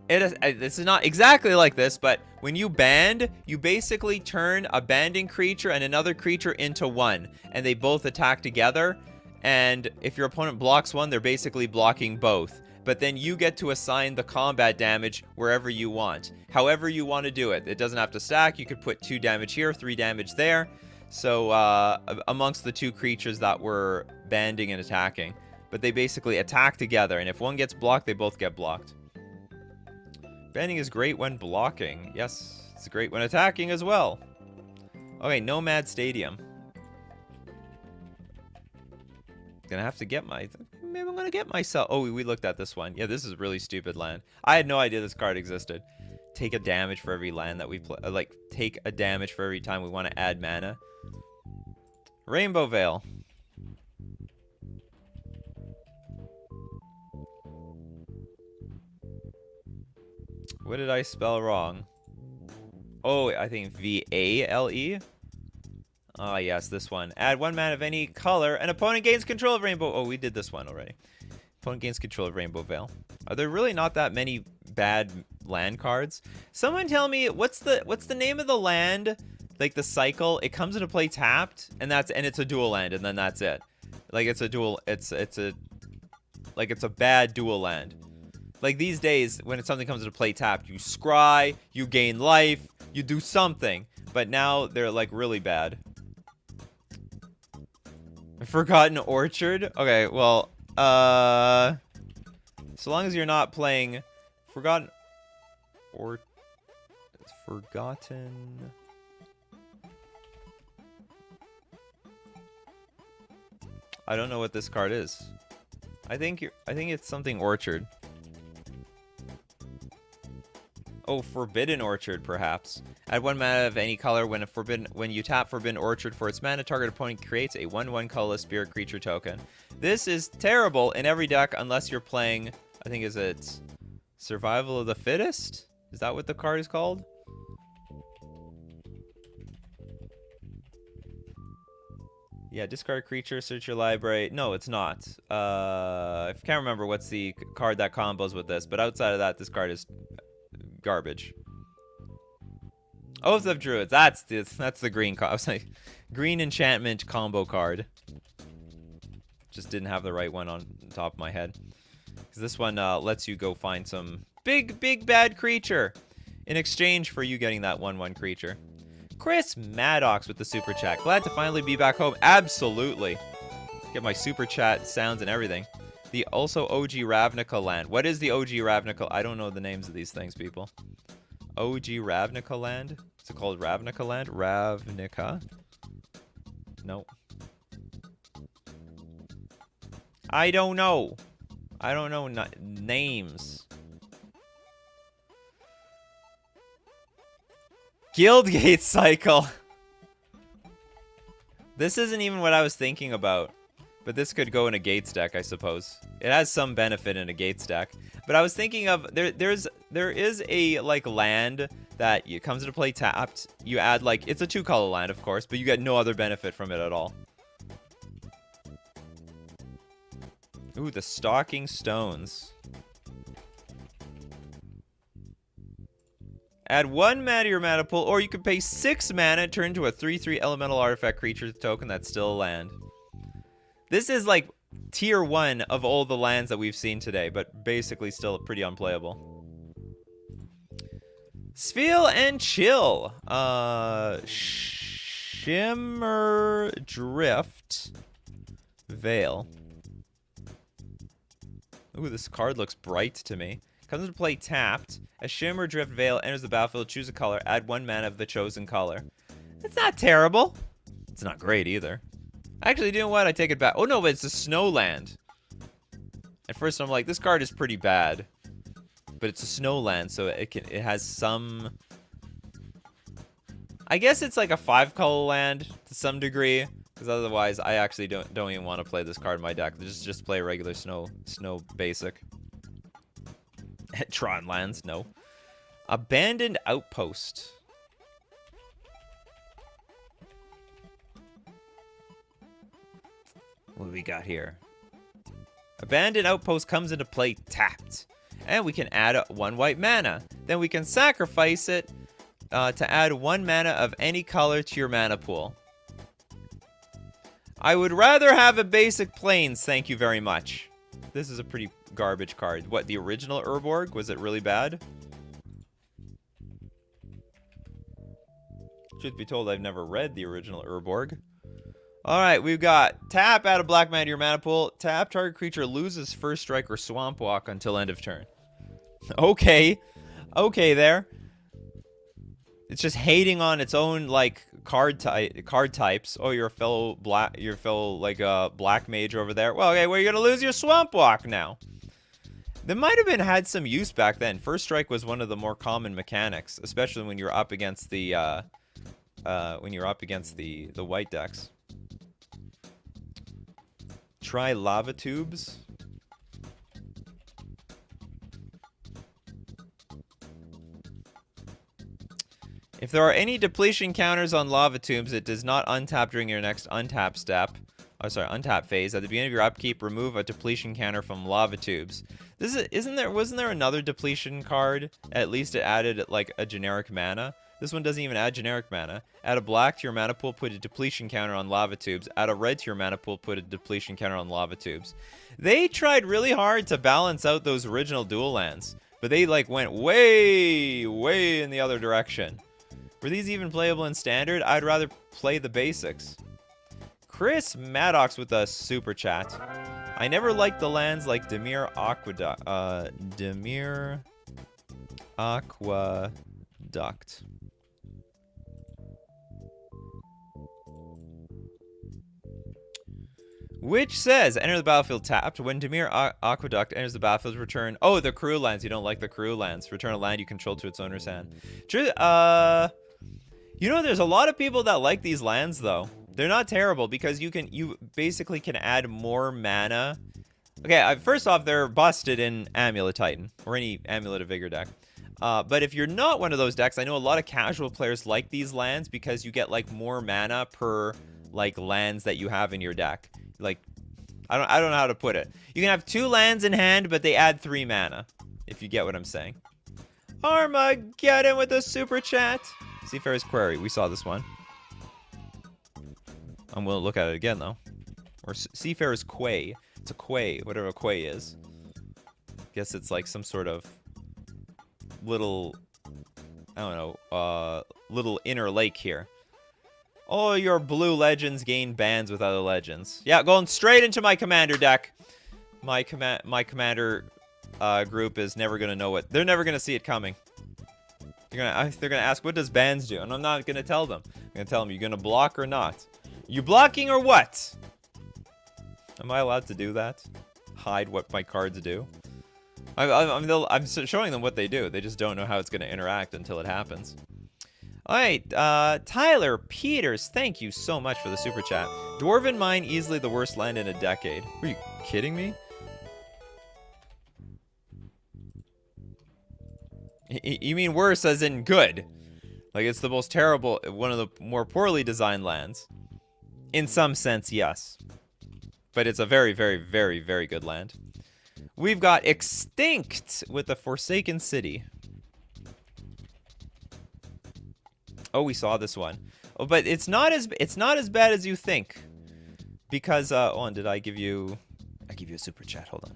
This is not exactly like this, but when you band, you basically turn a banding creature and another creature into one, and they both attack together. And if your opponent blocks one, they're basically blocking both. But then you get to assign the combat damage wherever you want, however you want to do it. It doesn't have to stack. You could put 2 damage here, 3 damage there. So amongst the 2 creatures that were banding and attacking, but they basically attack together, and if one gets blocked, they both get blocked. Banding is great when blocking. Yes, it's great when attacking as well. Okay, Nomad Stadium. Gonna have to get my... Maybe I'm gonna get myself... Oh, we looked at this one. Yeah, this is a really stupid land. I had no idea this card existed. Take a damage for every land that we play. Like, take a damage for every time we want to add mana. Rainbow Veil. What did I spell wrong? Oh, I think V-A-L-E? Ah, yes, this one. Add 1 mana of any color. An opponent gains control of Rainbow... Oh, we did this one already. Opponent gains control of Rainbow Veil. Are there really not that many bad land cards? Someone tell me, what's the name of the land? Like, the cycle? It comes into play tapped, and it's a dual land, and then that's it. Like, it's a dual... It's a bad dual land. Like, these days, when something comes into play tapped, you scry, you gain life, you do something. But now, they're, like, really bad. Forgotten Orchard? Okay, well, so long as you're not playing Forgotten... Forgotten... I don't know what this card is. I think it's something Orchard. Oh, Forbidden Orchard, perhaps. Add 1 mana of any color when you tap Forbidden Orchard for its mana, target opponent creates a 1/1 colorless spirit creature token. This is terrible in every deck unless you're playing, I think, is it Survival of the Fittest? Is that what the card is called? Yeah, discard a creature, search your library. No, it's not. I can't remember what's the card that combos with this, but outside of that, this card is garbage. Oath of Druids. That's the green card. I was like, green enchantment combo card. Just didn't have the right one on top of my head. Because this one lets you go find some big bad creature in exchange for you getting that 1/1 creature. Chris Maddox with the super chat. Glad to finally be back home. Absolutely. Get my super chat sounds and everything. The also OG Ravnica land. What is the OG Ravnica? I don't know the names of these things, people. OG Ravnica land? Is it called Ravnica land? Ravnica? No. I don't know. I don't know names. Guildgate Cycle. This isn't even what I was thinking about. But this could go in a Gates deck, I suppose. It has some benefit in a Gates deck. But I was thinking of... There is a, like, land that comes into play tapped. You add, like... It's a 2-color land, of course. But you get no other benefit from it at all. Ooh, the Stalking Stones. Add 1 mana to your mana pool, or you can pay 6 mana, turn into a 3/3 elemental artifact creature token that's still a land. This is like tier 1 of all the lands that we've seen today, but basically still pretty unplayable. Spheal and Chill. Shimmer Drift Veil. Ooh, this card looks bright to me. Comes into play tapped. A Shimmer Drift Veil enters the battlefield. Choose a color. Add 1 mana of the chosen color. It's not terrible. It's not great either. Actually, you know what? I take it back. Oh, no, but it's a Snowland. At first, I'm like, this card is pretty bad. But it's a Snowland, so it has some... I guess it's like a 5-color land to some degree. Because otherwise, I actually don't even want to play this card in my deck. Just play a regular snow basic. Tron lands, no. Abandoned Outpost. What do we got here? Abandoned Outpost comes into play tapped. And we can add 1 white mana. Then we can sacrifice it to add 1 mana of any color to your mana pool. I would rather have a basic Plains, thank you very much. This is a pretty garbage card. What, the original Urborg? Was it really bad? Truth be told, I've never read the original Urborg. Alright, we've got tap, add a black mana to your mana pool. Tap, target creature loses first strike or swamp walk until end of turn. Okay. Okay there. It's just hating on its own, like, card types. Oh, you're a fellow black mage over there. Well, okay, well, you're gonna lose your swamp walk now. There might have had some use back then. First strike was one of the more common mechanics, especially when you're up against the white decks. Try lava tubes. If there are any depletion counters on lava tubes, it does not untap during your next untap step. Oh, sorry, untap phase. At the beginning of your upkeep, remove a depletion counter from lava tubes. Wasn't there another depletion card? At least it added like a generic mana. This one doesn't even add generic mana. Add a black to your mana pool, put a depletion counter on lava tubes. Add a red to your mana pool, put a depletion counter on lava tubes. They tried really hard to balance out those original dual lands, but they like went way, way in the other direction. Were these even playable in standard? I'd rather play the basics. Chris Maddox with a super chat. I never liked the lands like Dimir Aqueduct. Which says, enter the battlefield tapped. When Dimir Aqueduct enters the battlefield, return... Oh, the crew lands. You don't like the crew lands. Return a land you control to its owner's hand. True, you know, there's a lot of people that like these lands, though. They're not terrible, because you basically can add more mana. Okay, first off, they're busted in Amulet Titan, or any Amulet of Vigor deck. But if you're not one of those decks, I know a lot of casual players like these lands, because you get, like, more mana per, like, lands that you have in your deck. Like, I don't know how to put it. You can have 2 lands in hand, but they add 3 mana, if you get what I'm saying. Armageddon with a super chat. Seafarer's Query. We saw this one. I'm willing to look at it again, though. Or Seafarer's Quay. It's a quay, whatever a quay is. Guess it's like some sort of little, I don't know, little inner lake here. Oh, your blue legends gain bans with other legends. Yeah, going straight into my commander deck. My commander group is never gonna know what. They're never gonna see it coming. They're gonna ask, what does bans do? And I'm not gonna tell them. I'm gonna tell them, you gonna block or not? You blocking or what? Am I allowed to do that? Hide what my cards do? I'm showing them what they do. They just don't know how it's gonna interact until it happens. Alright, Tyler Peters, thank you so much for the super chat. Dwarven Mine, easily the worst land in a decade. Are you kidding me? You mean worse as in good? Like it's the most terrible, one of the more poorly designed lands. In some sense, yes. But it's a very, very, very, very good land. We've got Extinct with the Forsaken City. Oh, we saw this one. Oh, but it's not as bad as you think. Because hold on, did I give you a super chat? Hold on.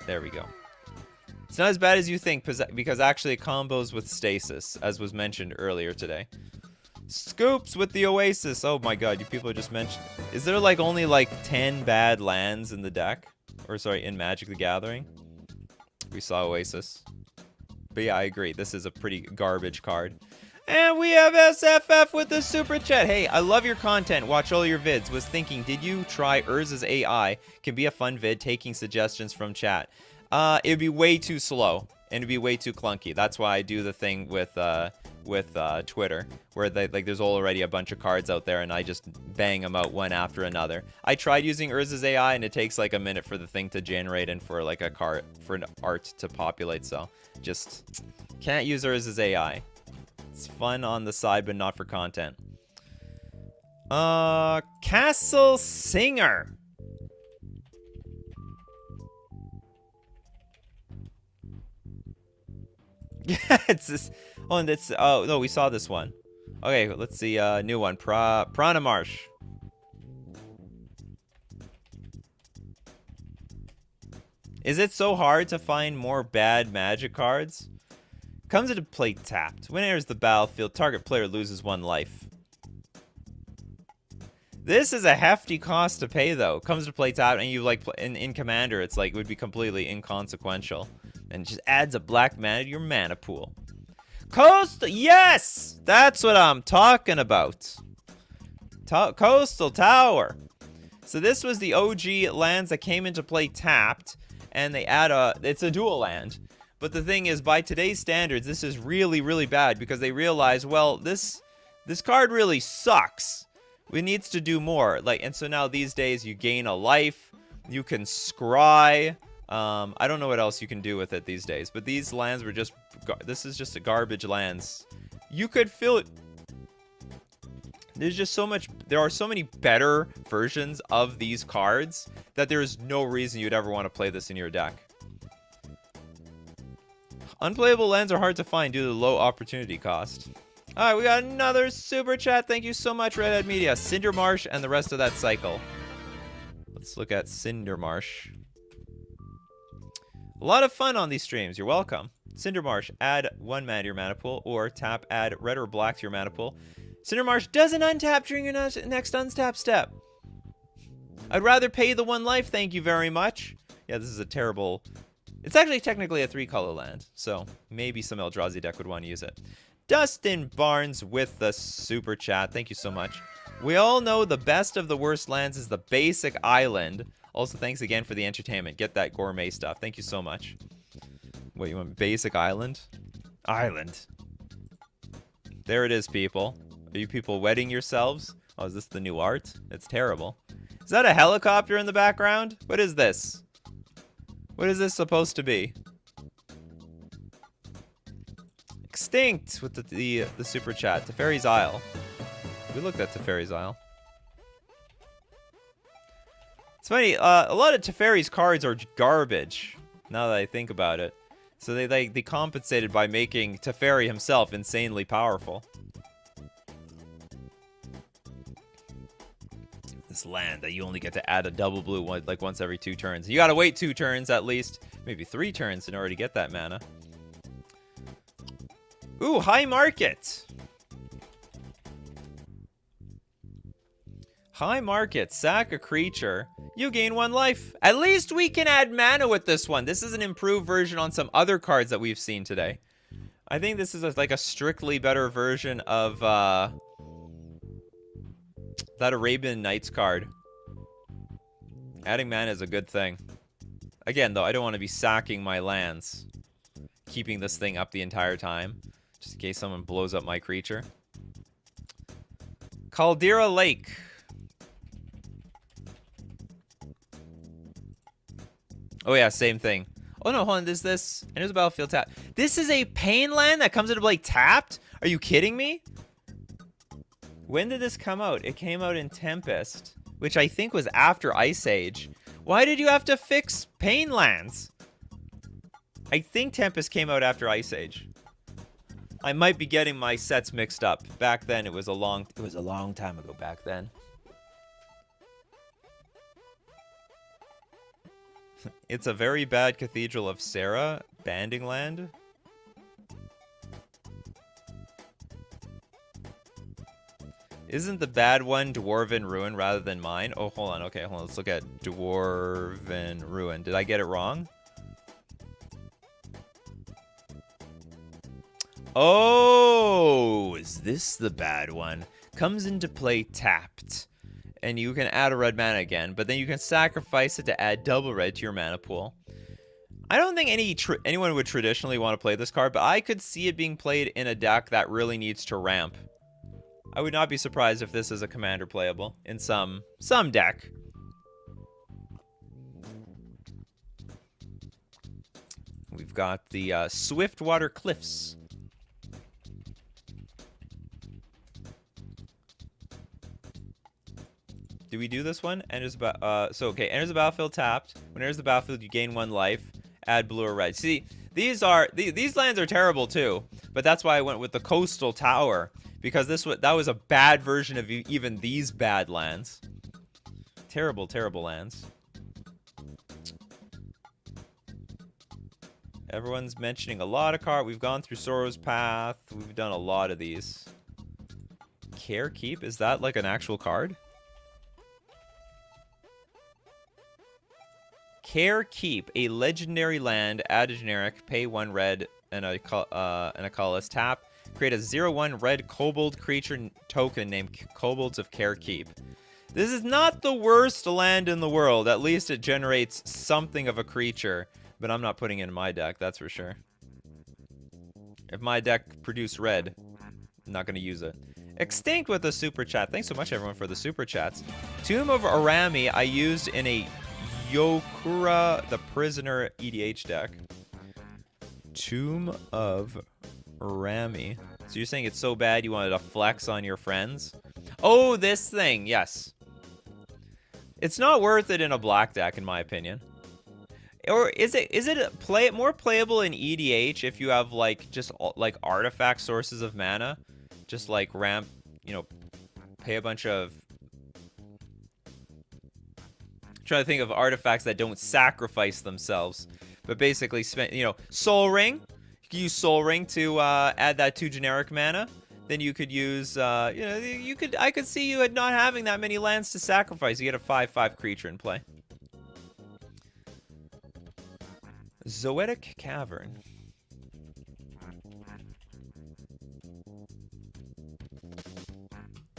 There we go. It's not as bad as you think because actually it combos with Stasis, as was mentioned earlier today. Scoops with the Oasis. Oh my god, you people are just mentioning. Is there like only like 10 bad lands in the deck? Or sorry, in Magic the Gathering? We saw Oasis. But yeah, I agree. This is a pretty garbage card. And we have SFF with the super chat. Hey, I love your content. Watch all your vids. Was thinking, did you try Urza's AI? Can be a fun vid, taking suggestions from chat. It'd be way too slow. And it'd be way too clunky. That's why I do the thing with Twitter, where there's already a bunch of cards out there, and I just bang them out one after another. I tried using Urza's AI, and it takes like a minute for the thing to generate and for like for an art to populate. So just can't use Urza's AI. It's fun on the side, but not for content. Castle Singer. It's this. Oh, and it's. Oh no, we saw this one. Okay, let's see. New one. Prana Marsh. Is it so hard to find more bad Magic cards? Comes into play tapped. When it enters the battlefield, target player loses 1 life. This is a hefty cost to pay, though. Comes to play tapped, and you like in Commander, it's like it would be completely inconsequential, and it just adds a black mana to your mana pool. Coastal, yes, that's what I'm talking about. Coastal Tower. So this was the OG lands that came into play tapped, and they add it's a dual land. But the thing is, by today's standards, this is really, really bad because they realize, well, this card really sucks. It needs to do more. And so now these days you gain a life, you can scry. I don't know what else you can do with it these days, but these lands were just, this is just a garbage lands. You could fill it. There's just so much, there are so many better versions of these cards that there's no reason you'd ever want to play this in your deck. Unplayable lands are hard to find due to the low opportunity cost. Alright, we got another super chat. Thank you so much, Redhead Media. Cinder Marsh and the rest of that cycle. Let's look at Cinder Marsh. A lot of fun on these streams. You're welcome. Cinder Marsh, add 1 mana to your mana pool, or tap, add red or black to your mana pool. Cinder Marsh doesn't untap during your next untap step. I'd rather pay the 1 life, thank you very much. Yeah, this is a terrible... It's actually technically a 3-color land, so maybe some Eldrazi deck would want to use it. Dustin Barnes with the super chat. Thank you so much. We all know the best of the worst lands is the basic island. Also, thanks again for the entertainment. Get that gourmet stuff. Thank you so much. Wait, you want basic island? Island. There it is, people. Are you people wetting yourselves? Oh, is this the new art? It's terrible. Is that a helicopter in the background? What is this? What is this supposed to be? Extinct with the super chat. Teferi's Isle. We looked at Teferi's Isle. It's funny, a lot of Teferi's cards are garbage, now that I think about it. So they compensated by making Teferi himself insanely powerful. This land that you only get to add a double blue one, like once every 2 turns. You gotta wait 2 turns at least, maybe 3 turns in order to get that mana. Ooh, high market. High market, sack a creature. You gain 1 life. At least we can add mana with this one. This is an improved version on some other cards that we've seen today. I think this is like a strictly better version of that Arabian Nights card. Adding mana is a good thing. Again, though, I don't want to be sacking my lands. Keeping this thing up the entire time. Just in case someone blows up my creature. Caldera Lake. Oh yeah, same thing. Oh no, hold on, there's this. And there's a battlefield tap. This is a pain land that comes into play tapped? Are you kidding me? When did this come out? It came out in Tempest, which I think was after Ice Age. Why did you have to fix pain lands? I think Tempest came out after Ice Age. I might be getting my sets mixed up. Back then, it was a long time ago back then. It's a very bad Cathedral of Sarah banding land. Isn't the bad one Dwarven Ruin rather than mine? Oh, hold on. Okay, hold on. Let's look at Dwarven Ruin. Did I get it wrong? Oh, is this the bad one? Comes into play tapped. And you can add a red mana again, but then you can sacrifice it to add double red to your mana pool. I don't think anyone would traditionally want to play this card, but I could see it being played in a deck that really needs to ramp. I would not be surprised if this is a commander playable in some deck. We've got the Swiftwater Cliffs. Do we do this one? Enters okay, enters the battlefield tapped. When enters the battlefield, you gain 1 life. Add blue or red. See, These lands are terrible too, but that's why I went with the Coastal Tower, because that was a bad version of even these bad lands. Terrible, terrible lands. Everyone's mentioning a lot of cards. We've gone through Sorrow's Path. We've done a lot of these. Care Keep? Is that like an actual card? Care Keep, a legendary land, add a generic, pay 1 red and a colorless, tap, create a 0/1 red kobold creature token named Kobolds of Care Keep. This is not the worst land in the world. At least it generates something of a creature, but I'm not putting it in my deck, that's for sure. If my deck produced red, I'm not going to use it. Extinct with a super chat. Thanks so much, everyone, for the super chats. Tomb of Arami I used in a Yokura the Prisoner EDH deck. Tomb of Arami. So you're saying it's so bad you wanted to flex on your friends? Oh, this thing. Yes. It's not worth it in a black deck, in my opinion. Or is it more playable in EDH if you have like just like artifact sources of mana? Just like ramp, you know, pay a bunch of... I'm trying to think of artifacts that don't sacrifice themselves, but basically spend, you know, Soul Ring. You can use Soul Ring to add that 2 generic mana. Then you could use, you know, I could see you not having that many lands to sacrifice. You get a 5/5 creature in play. Zoetic Cavern.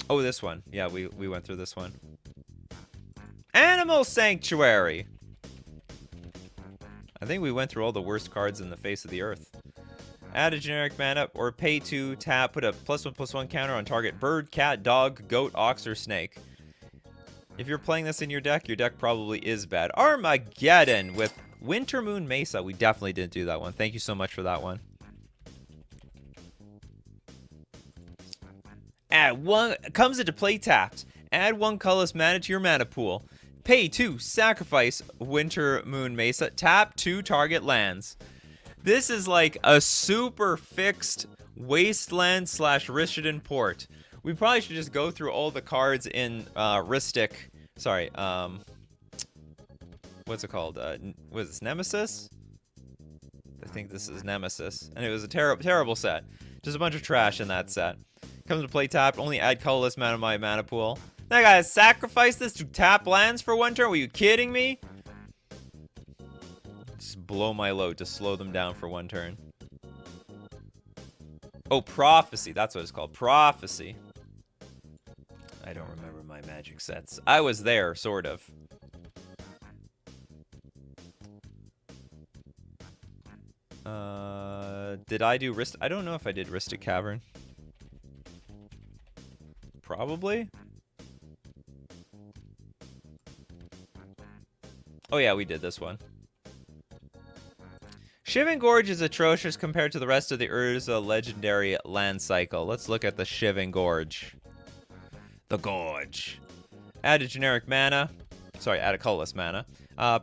Oh, this one. Yeah, we went through this one. Animal Sanctuary. I think we went through all the worst cards in the face of the earth. Add a generic mana or pay 2, tap, put a +1/+1 counter on target bird, cat, dog, goat, ox, or snake. If you're playing this in your deck probably is bad. Armageddon with Winter Moon Mesa. We definitely didn't do that one. Thank you so much for that one. Add 1, comes into play tapped. Add 1 colorless mana to your mana pool. Pay 2, sacrifice Winter Moon Mesa. Tap 2 target lands. This is like a super fixed Wasteland / Rishadan port. We probably should just go through all the cards in Ristic. Sorry, what's it called? Was this Nemesis? I think this is Nemesis. And it was a terrible set. Just a bunch of trash in that set. Comes to play tapped, only add colorless mana to my mana pool. Now, guys, sacrifice this to tap lands for 1 turn? Were you kidding me? Just blow my load to slow them down for 1 turn. Oh, Prophecy. That's what it's called. Prophecy. I don't remember my Magic sets. I was there, sort of. Did I do Rist? I don't know if I did Ristic Cavern. Probably. Oh yeah, we did this one. Shivan Gorge is atrocious compared to the rest of the Urza legendary land cycle. Let's look at the Shivan Gorge. The Gorge. Add a generic mana. Sorry, add a colorless mana.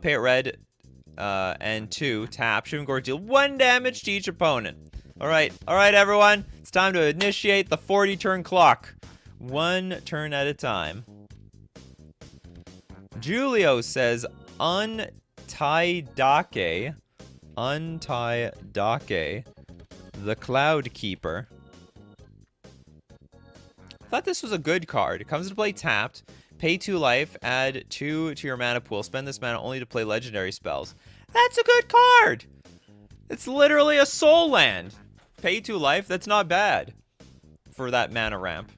Pay it red and 2. Tap. Shivan Gorge deal 1 damage to each opponent. Alright, everyone. It's time to initiate the 40-turn clock. 1 turn at a time. Julio says, Untie Dake, the Cloud Keeper. I thought this was a good card. It comes into play tapped. Pay 2 life, add 2 to your mana pool. Spend this mana only to play legendary spells. That's a good card! It's literally a soul land. Pay 2 life, that's not bad for that mana ramp.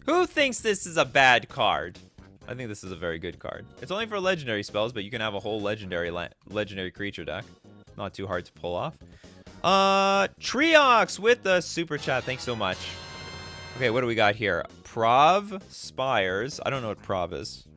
Who thinks this is a bad card? I think this is a very good card. It's only for legendary spells, but you can have a whole legendary creature deck. Not too hard to pull off. Triox with the super chat. Thanks so much. Okay, what do we got here? Prov Spires. I don't know what Prov is.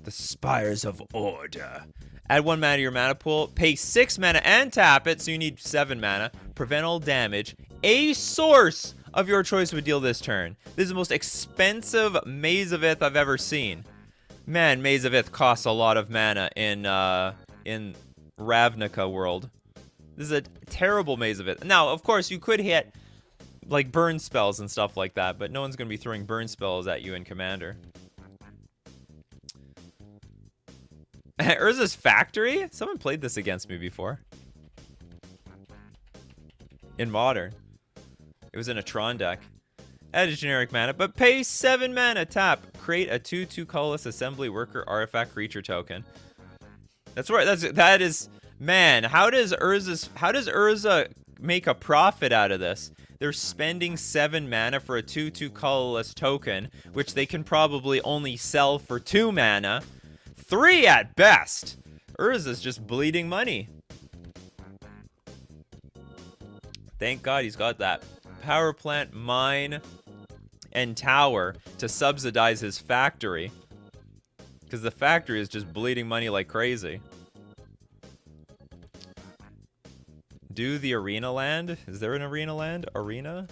The Spires of Order. Add 1 mana to your mana pool. Pay 6 mana and tap it, so you need 7 mana. Prevent all damage. A source of your choice would deal this turn. This is the most expensive Maze of Ith I've ever seen. Man, Maze of Ith costs a lot of mana in Ravnica world. This is a terrible Maze of Ith. Now, of course, you could hit like burn spells and stuff like that, but no one's going to be throwing burn spells at you in Commander. Urza's Factory? Someone played this against me before. In Modern. It was in a Tron deck. Add a generic mana, but pay 7 mana. Tap. Create a 2/2 colorless assembly worker artifact creature token. That's right. That is man, how does Urza make a profit out of this? They're spending 7 mana for a 2/2 colorless token, which they can probably only sell for 2 mana. 3 at best. Urza's just bleeding money. Thank God he's got that power plant, mine, and tower to subsidize his factory. Because the factory is just bleeding money like crazy. Do the arena land? Is there an arena land? Arena?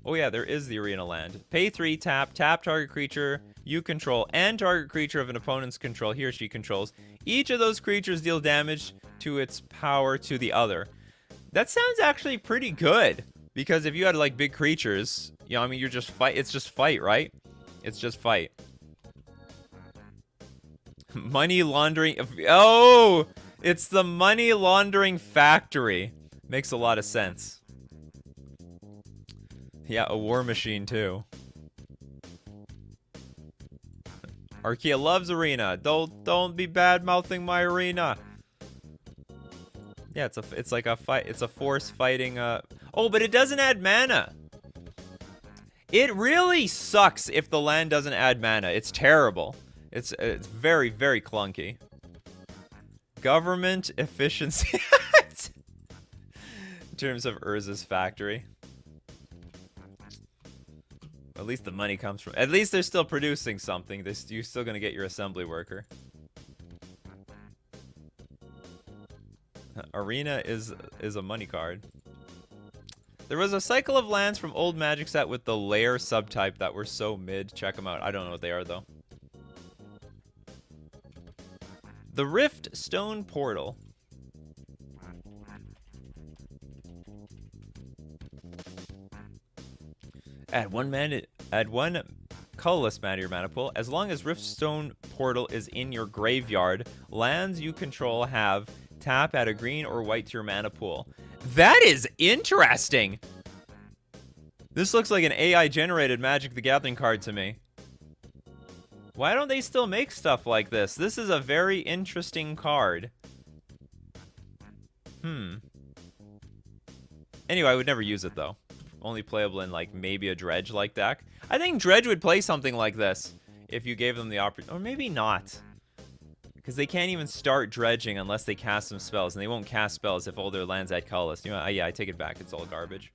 Oh yeah, there is the arena land. Pay 3, tap target creature you control and target creature of an opponent's control he or she controls. Each of those creatures deal damage to its power to the other. That sounds actually pretty good. Because if you had like big creatures, you know, I mean, you're just fight. It's just fight, right? It's just fight. Money laundering. Oh, it's the money laundering factory. Makes a lot of sense. Yeah, a war machine too. Archaea loves arena. Don't be bad mouthing my arena. Yeah, it's like a fight. It's a force fighting. Oh, but it doesn't add mana. It really sucks if the land doesn't add mana. It's terrible. It's very, very clunky. Government efficiency. In terms of Urza's factory. At least the money comes from... At least they're still producing something. You're still going to get your assembly worker. Arena is a money card. There was a cycle of lands from old Magic set with the layer subtype that were so mid. Check them out. I don't know what they are, though. The Rift Stone Portal. Add one colorless mana to your mana pool. As long as Riftstone Portal is in your graveyard, lands you control have tap, add a green or white to your mana pool. That is interesting. This looks like an AI generated Magic the Gathering card to me. Why don't they still make stuff like this? This is a very interesting card. Anyway, I would never use it though. Only playable in like maybe a Dredge-like deck. I think Dredge would play something like this if you gave them the opportunity. Or maybe not. Because they can't even start dredging unless they cast some spells. And they won't cast spells if all their lands add colorless. You know, yeah, I take it back. It's all garbage.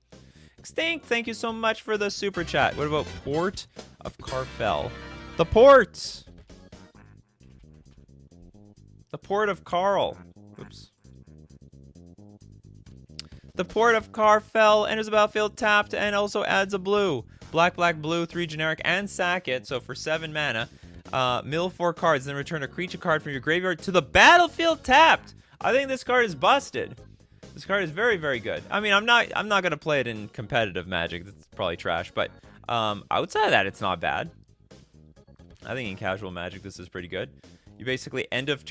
Extinct, thank you so much for the super chat. What about Port of Carfell? The port! The Port of Carl. Oops. The Port of Carfell enters the battlefield tapped and also adds a blue. Black, black, blue, 3 generic, and sack it. So for 7 mana, mill 4 cards, then return a creature card from your graveyard to the battlefield tapped. I think this card is busted. This card is very, very good. I mean, I'm not gonna play it in competitive Magic. That's probably trash. But outside of that, it's not bad. I think in casual Magic, this is pretty good. You basically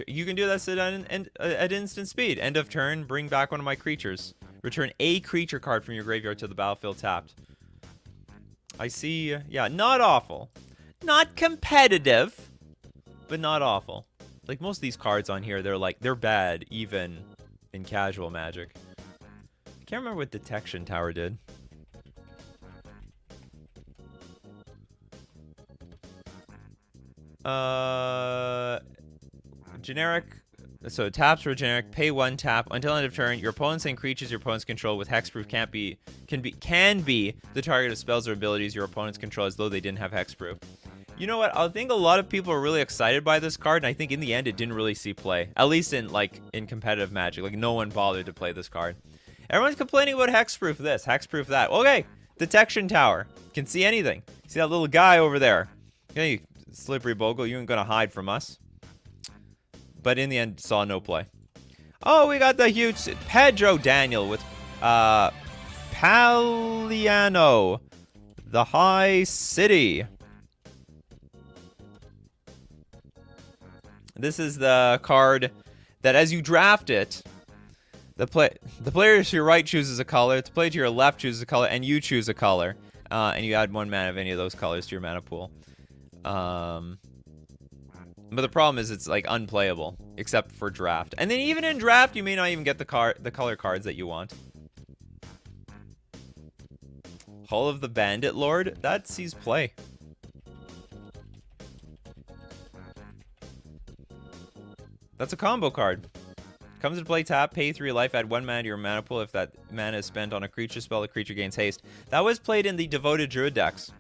you can do this at instant speed. End of turn, bring back one of my creatures. Return a creature card from your graveyard to the battlefield tapped. I see, yeah, not awful. Not competitive, but not awful. Like most of these cards on here, they're bad even in casual Magic. I can't remember what Detection Tower did. Generic. So taps for generic, pay 1 tap until end of turn. Your opponent's and creatures your opponents control with hexproof can be the target of spells or abilities your opponents control as though they didn't have hexproof. You know what? I think a lot of people are really excited by this card, and I think in the end it didn't really see play. At least in competitive Magic. Like no one bothered to play this card. Everyone's complaining about hexproof this, hexproof that. Okay, Detection tower. Can see anything. See that little guy over there? Hey, slippery bogle, you ain't gonna hide from us. But in the end, saw no play. Oh, we got the huge Pedro Daniel with Paliano, the High City. This is the card that as you draft it, the player to your right chooses a color, the player to your left chooses a color, and you choose a color. And you add 1 mana of any of those colors to your mana pool. But the problem is it's like unplayable, except for draft. And then even in draft, you may not even get the color cards that you want. Hull of the Bandit Lord, that sees play. That's a combo card. Comes into play, tap, pay 3 life, add 1 mana to your mana pool. If that mana is spent on a creature spell, the creature gains haste. That was played in the Devoted Druid decks.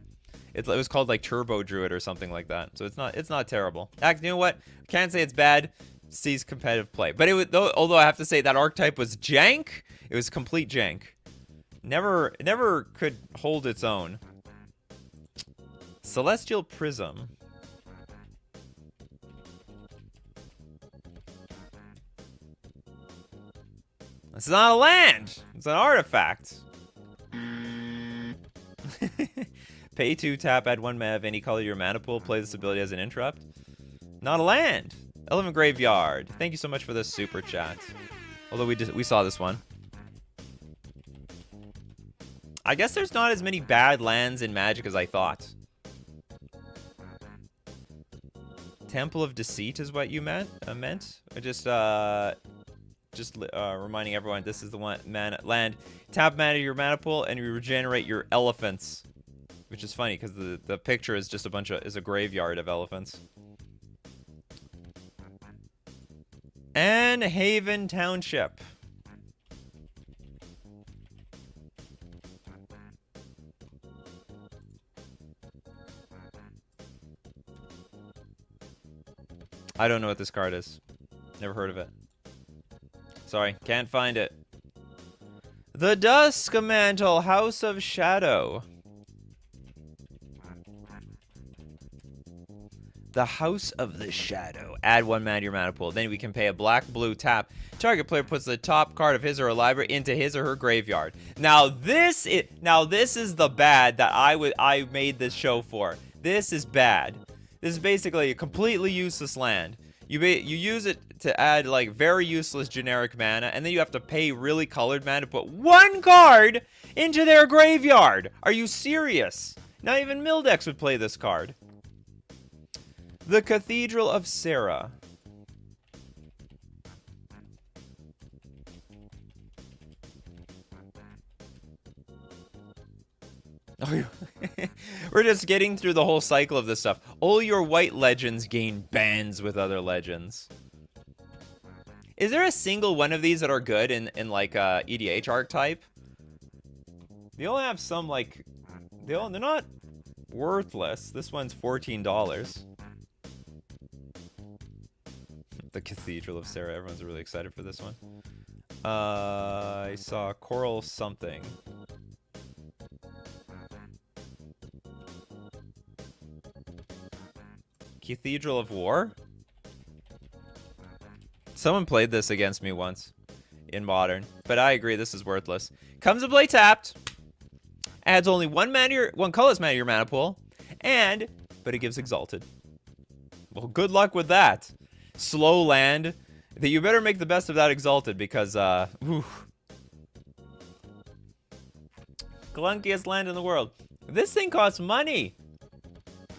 It was called like Turbo Druid or something like that. So it's not terrible. You know what? Can't say it's bad. Sees competitive play. But although I have to say that archetype was jank, it was complete jank. Never could hold its own. Celestial Prism. This is not a land. It's an artifact. Pay 2, tap, add 1 mana of any color to your mana pool. Play this ability as an interrupt. Not a land. Elephant Graveyard. Thank you so much for this super chat. Although we saw this one. I guess there's not as many bad lands in Magic as I thought. Temple of Deceit is what you meant? Just reminding everyone, this is the one land. Tap mana to your mana pool, and you regenerate your elephants. Which is funny because the picture is just a graveyard of elephants. And Haven Township. I don't know what this card is. Never heard of it. Sorry, can't find it. The Duskmantle, House of Shadow. The House of the Shadow. Add 1 mana to your mana pool. Then we can pay a black-blue tap. Target player puts the top card of his or her library into his or her graveyard. Now this is the bad that I made this show for. This is bad. This is basically a completely useless land. You use it to add like very useless generic mana, and then you have to pay really colored mana to put 1 card into their graveyard. Are you serious? Not even Mildex would play this card. The Cathedral of Sarah. We're just getting through the whole cycle of this stuff. All your white legends gain bans with other legends. Is there a single one of these that are good in like EDH archetype? They all have some like they're not worthless. This one's $14. The Cathedral of Sarah. Everyone's really excited for this one. I saw Coral something. Cathedral of War? Someone played this against me once in Modern, but I agree this is worthless. Comes to play tapped. Adds only 1 colorless mana to your mana pool, but it gives Exalted. Well, good luck with that. Slow land. That you better make the best of that Exalted because, Glunkiest land in the world. This thing costs money.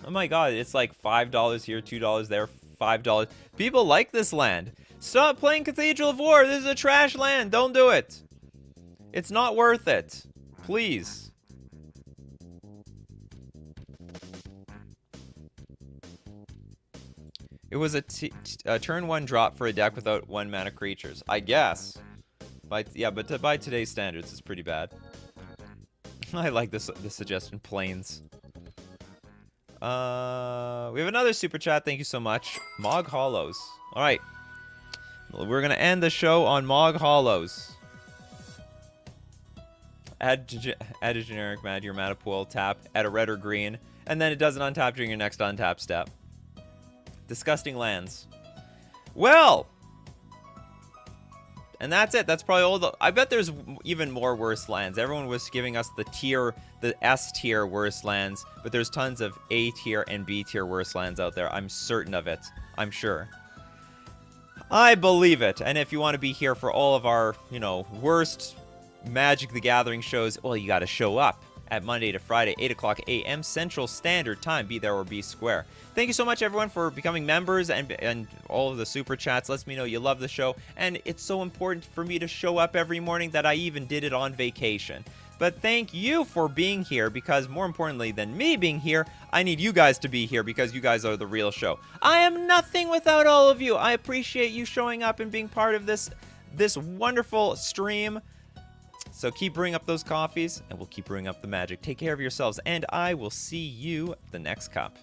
Oh my god, it's like $5 here, $2 there, $5. People like this land. Stop playing Cathedral of War. This is a trash land. Don't do it. It's not worth it. Please. It was a turn 1 drop for a deck without 1 mana creatures. I guess. But by today's standards, it's pretty bad. I like this suggestion. Plains. We have another super chat. Thank you so much. Mog Hollows. All right. We're going to end the show on Mog Hollows. Add a generic mana to your mana pool, tap, add a red or green, and then it doesn't untap during your next untap step. Disgusting lands. Well, and that's it. That's probably all the... I bet there's even more worse lands. Everyone was giving us the S tier worst lands, but there's tons of A tier and B tier worst lands out there. I'm certain of it. I'm sure. I believe it. And if you want to be here for all of our, you know, worst Magic the Gathering shows, well, you got to show up at Monday to Friday, 8 o'clock a.m. Central Standard Time. Be there or be square. Thank you so much, everyone, for becoming members and all of the super chats. Lets me know you love the show. And it's so important for me to show up every morning that I even did it on vacation. But thank you for being here, because more importantly than me being here, I need you guys to be here, because you guys are the real show. I am nothing without all of you. I appreciate you showing up and being part of this wonderful stream. So keep brewing up those coffees, and we'll keep brewing up the magic. Take care of yourselves, and I will see you at the next cup.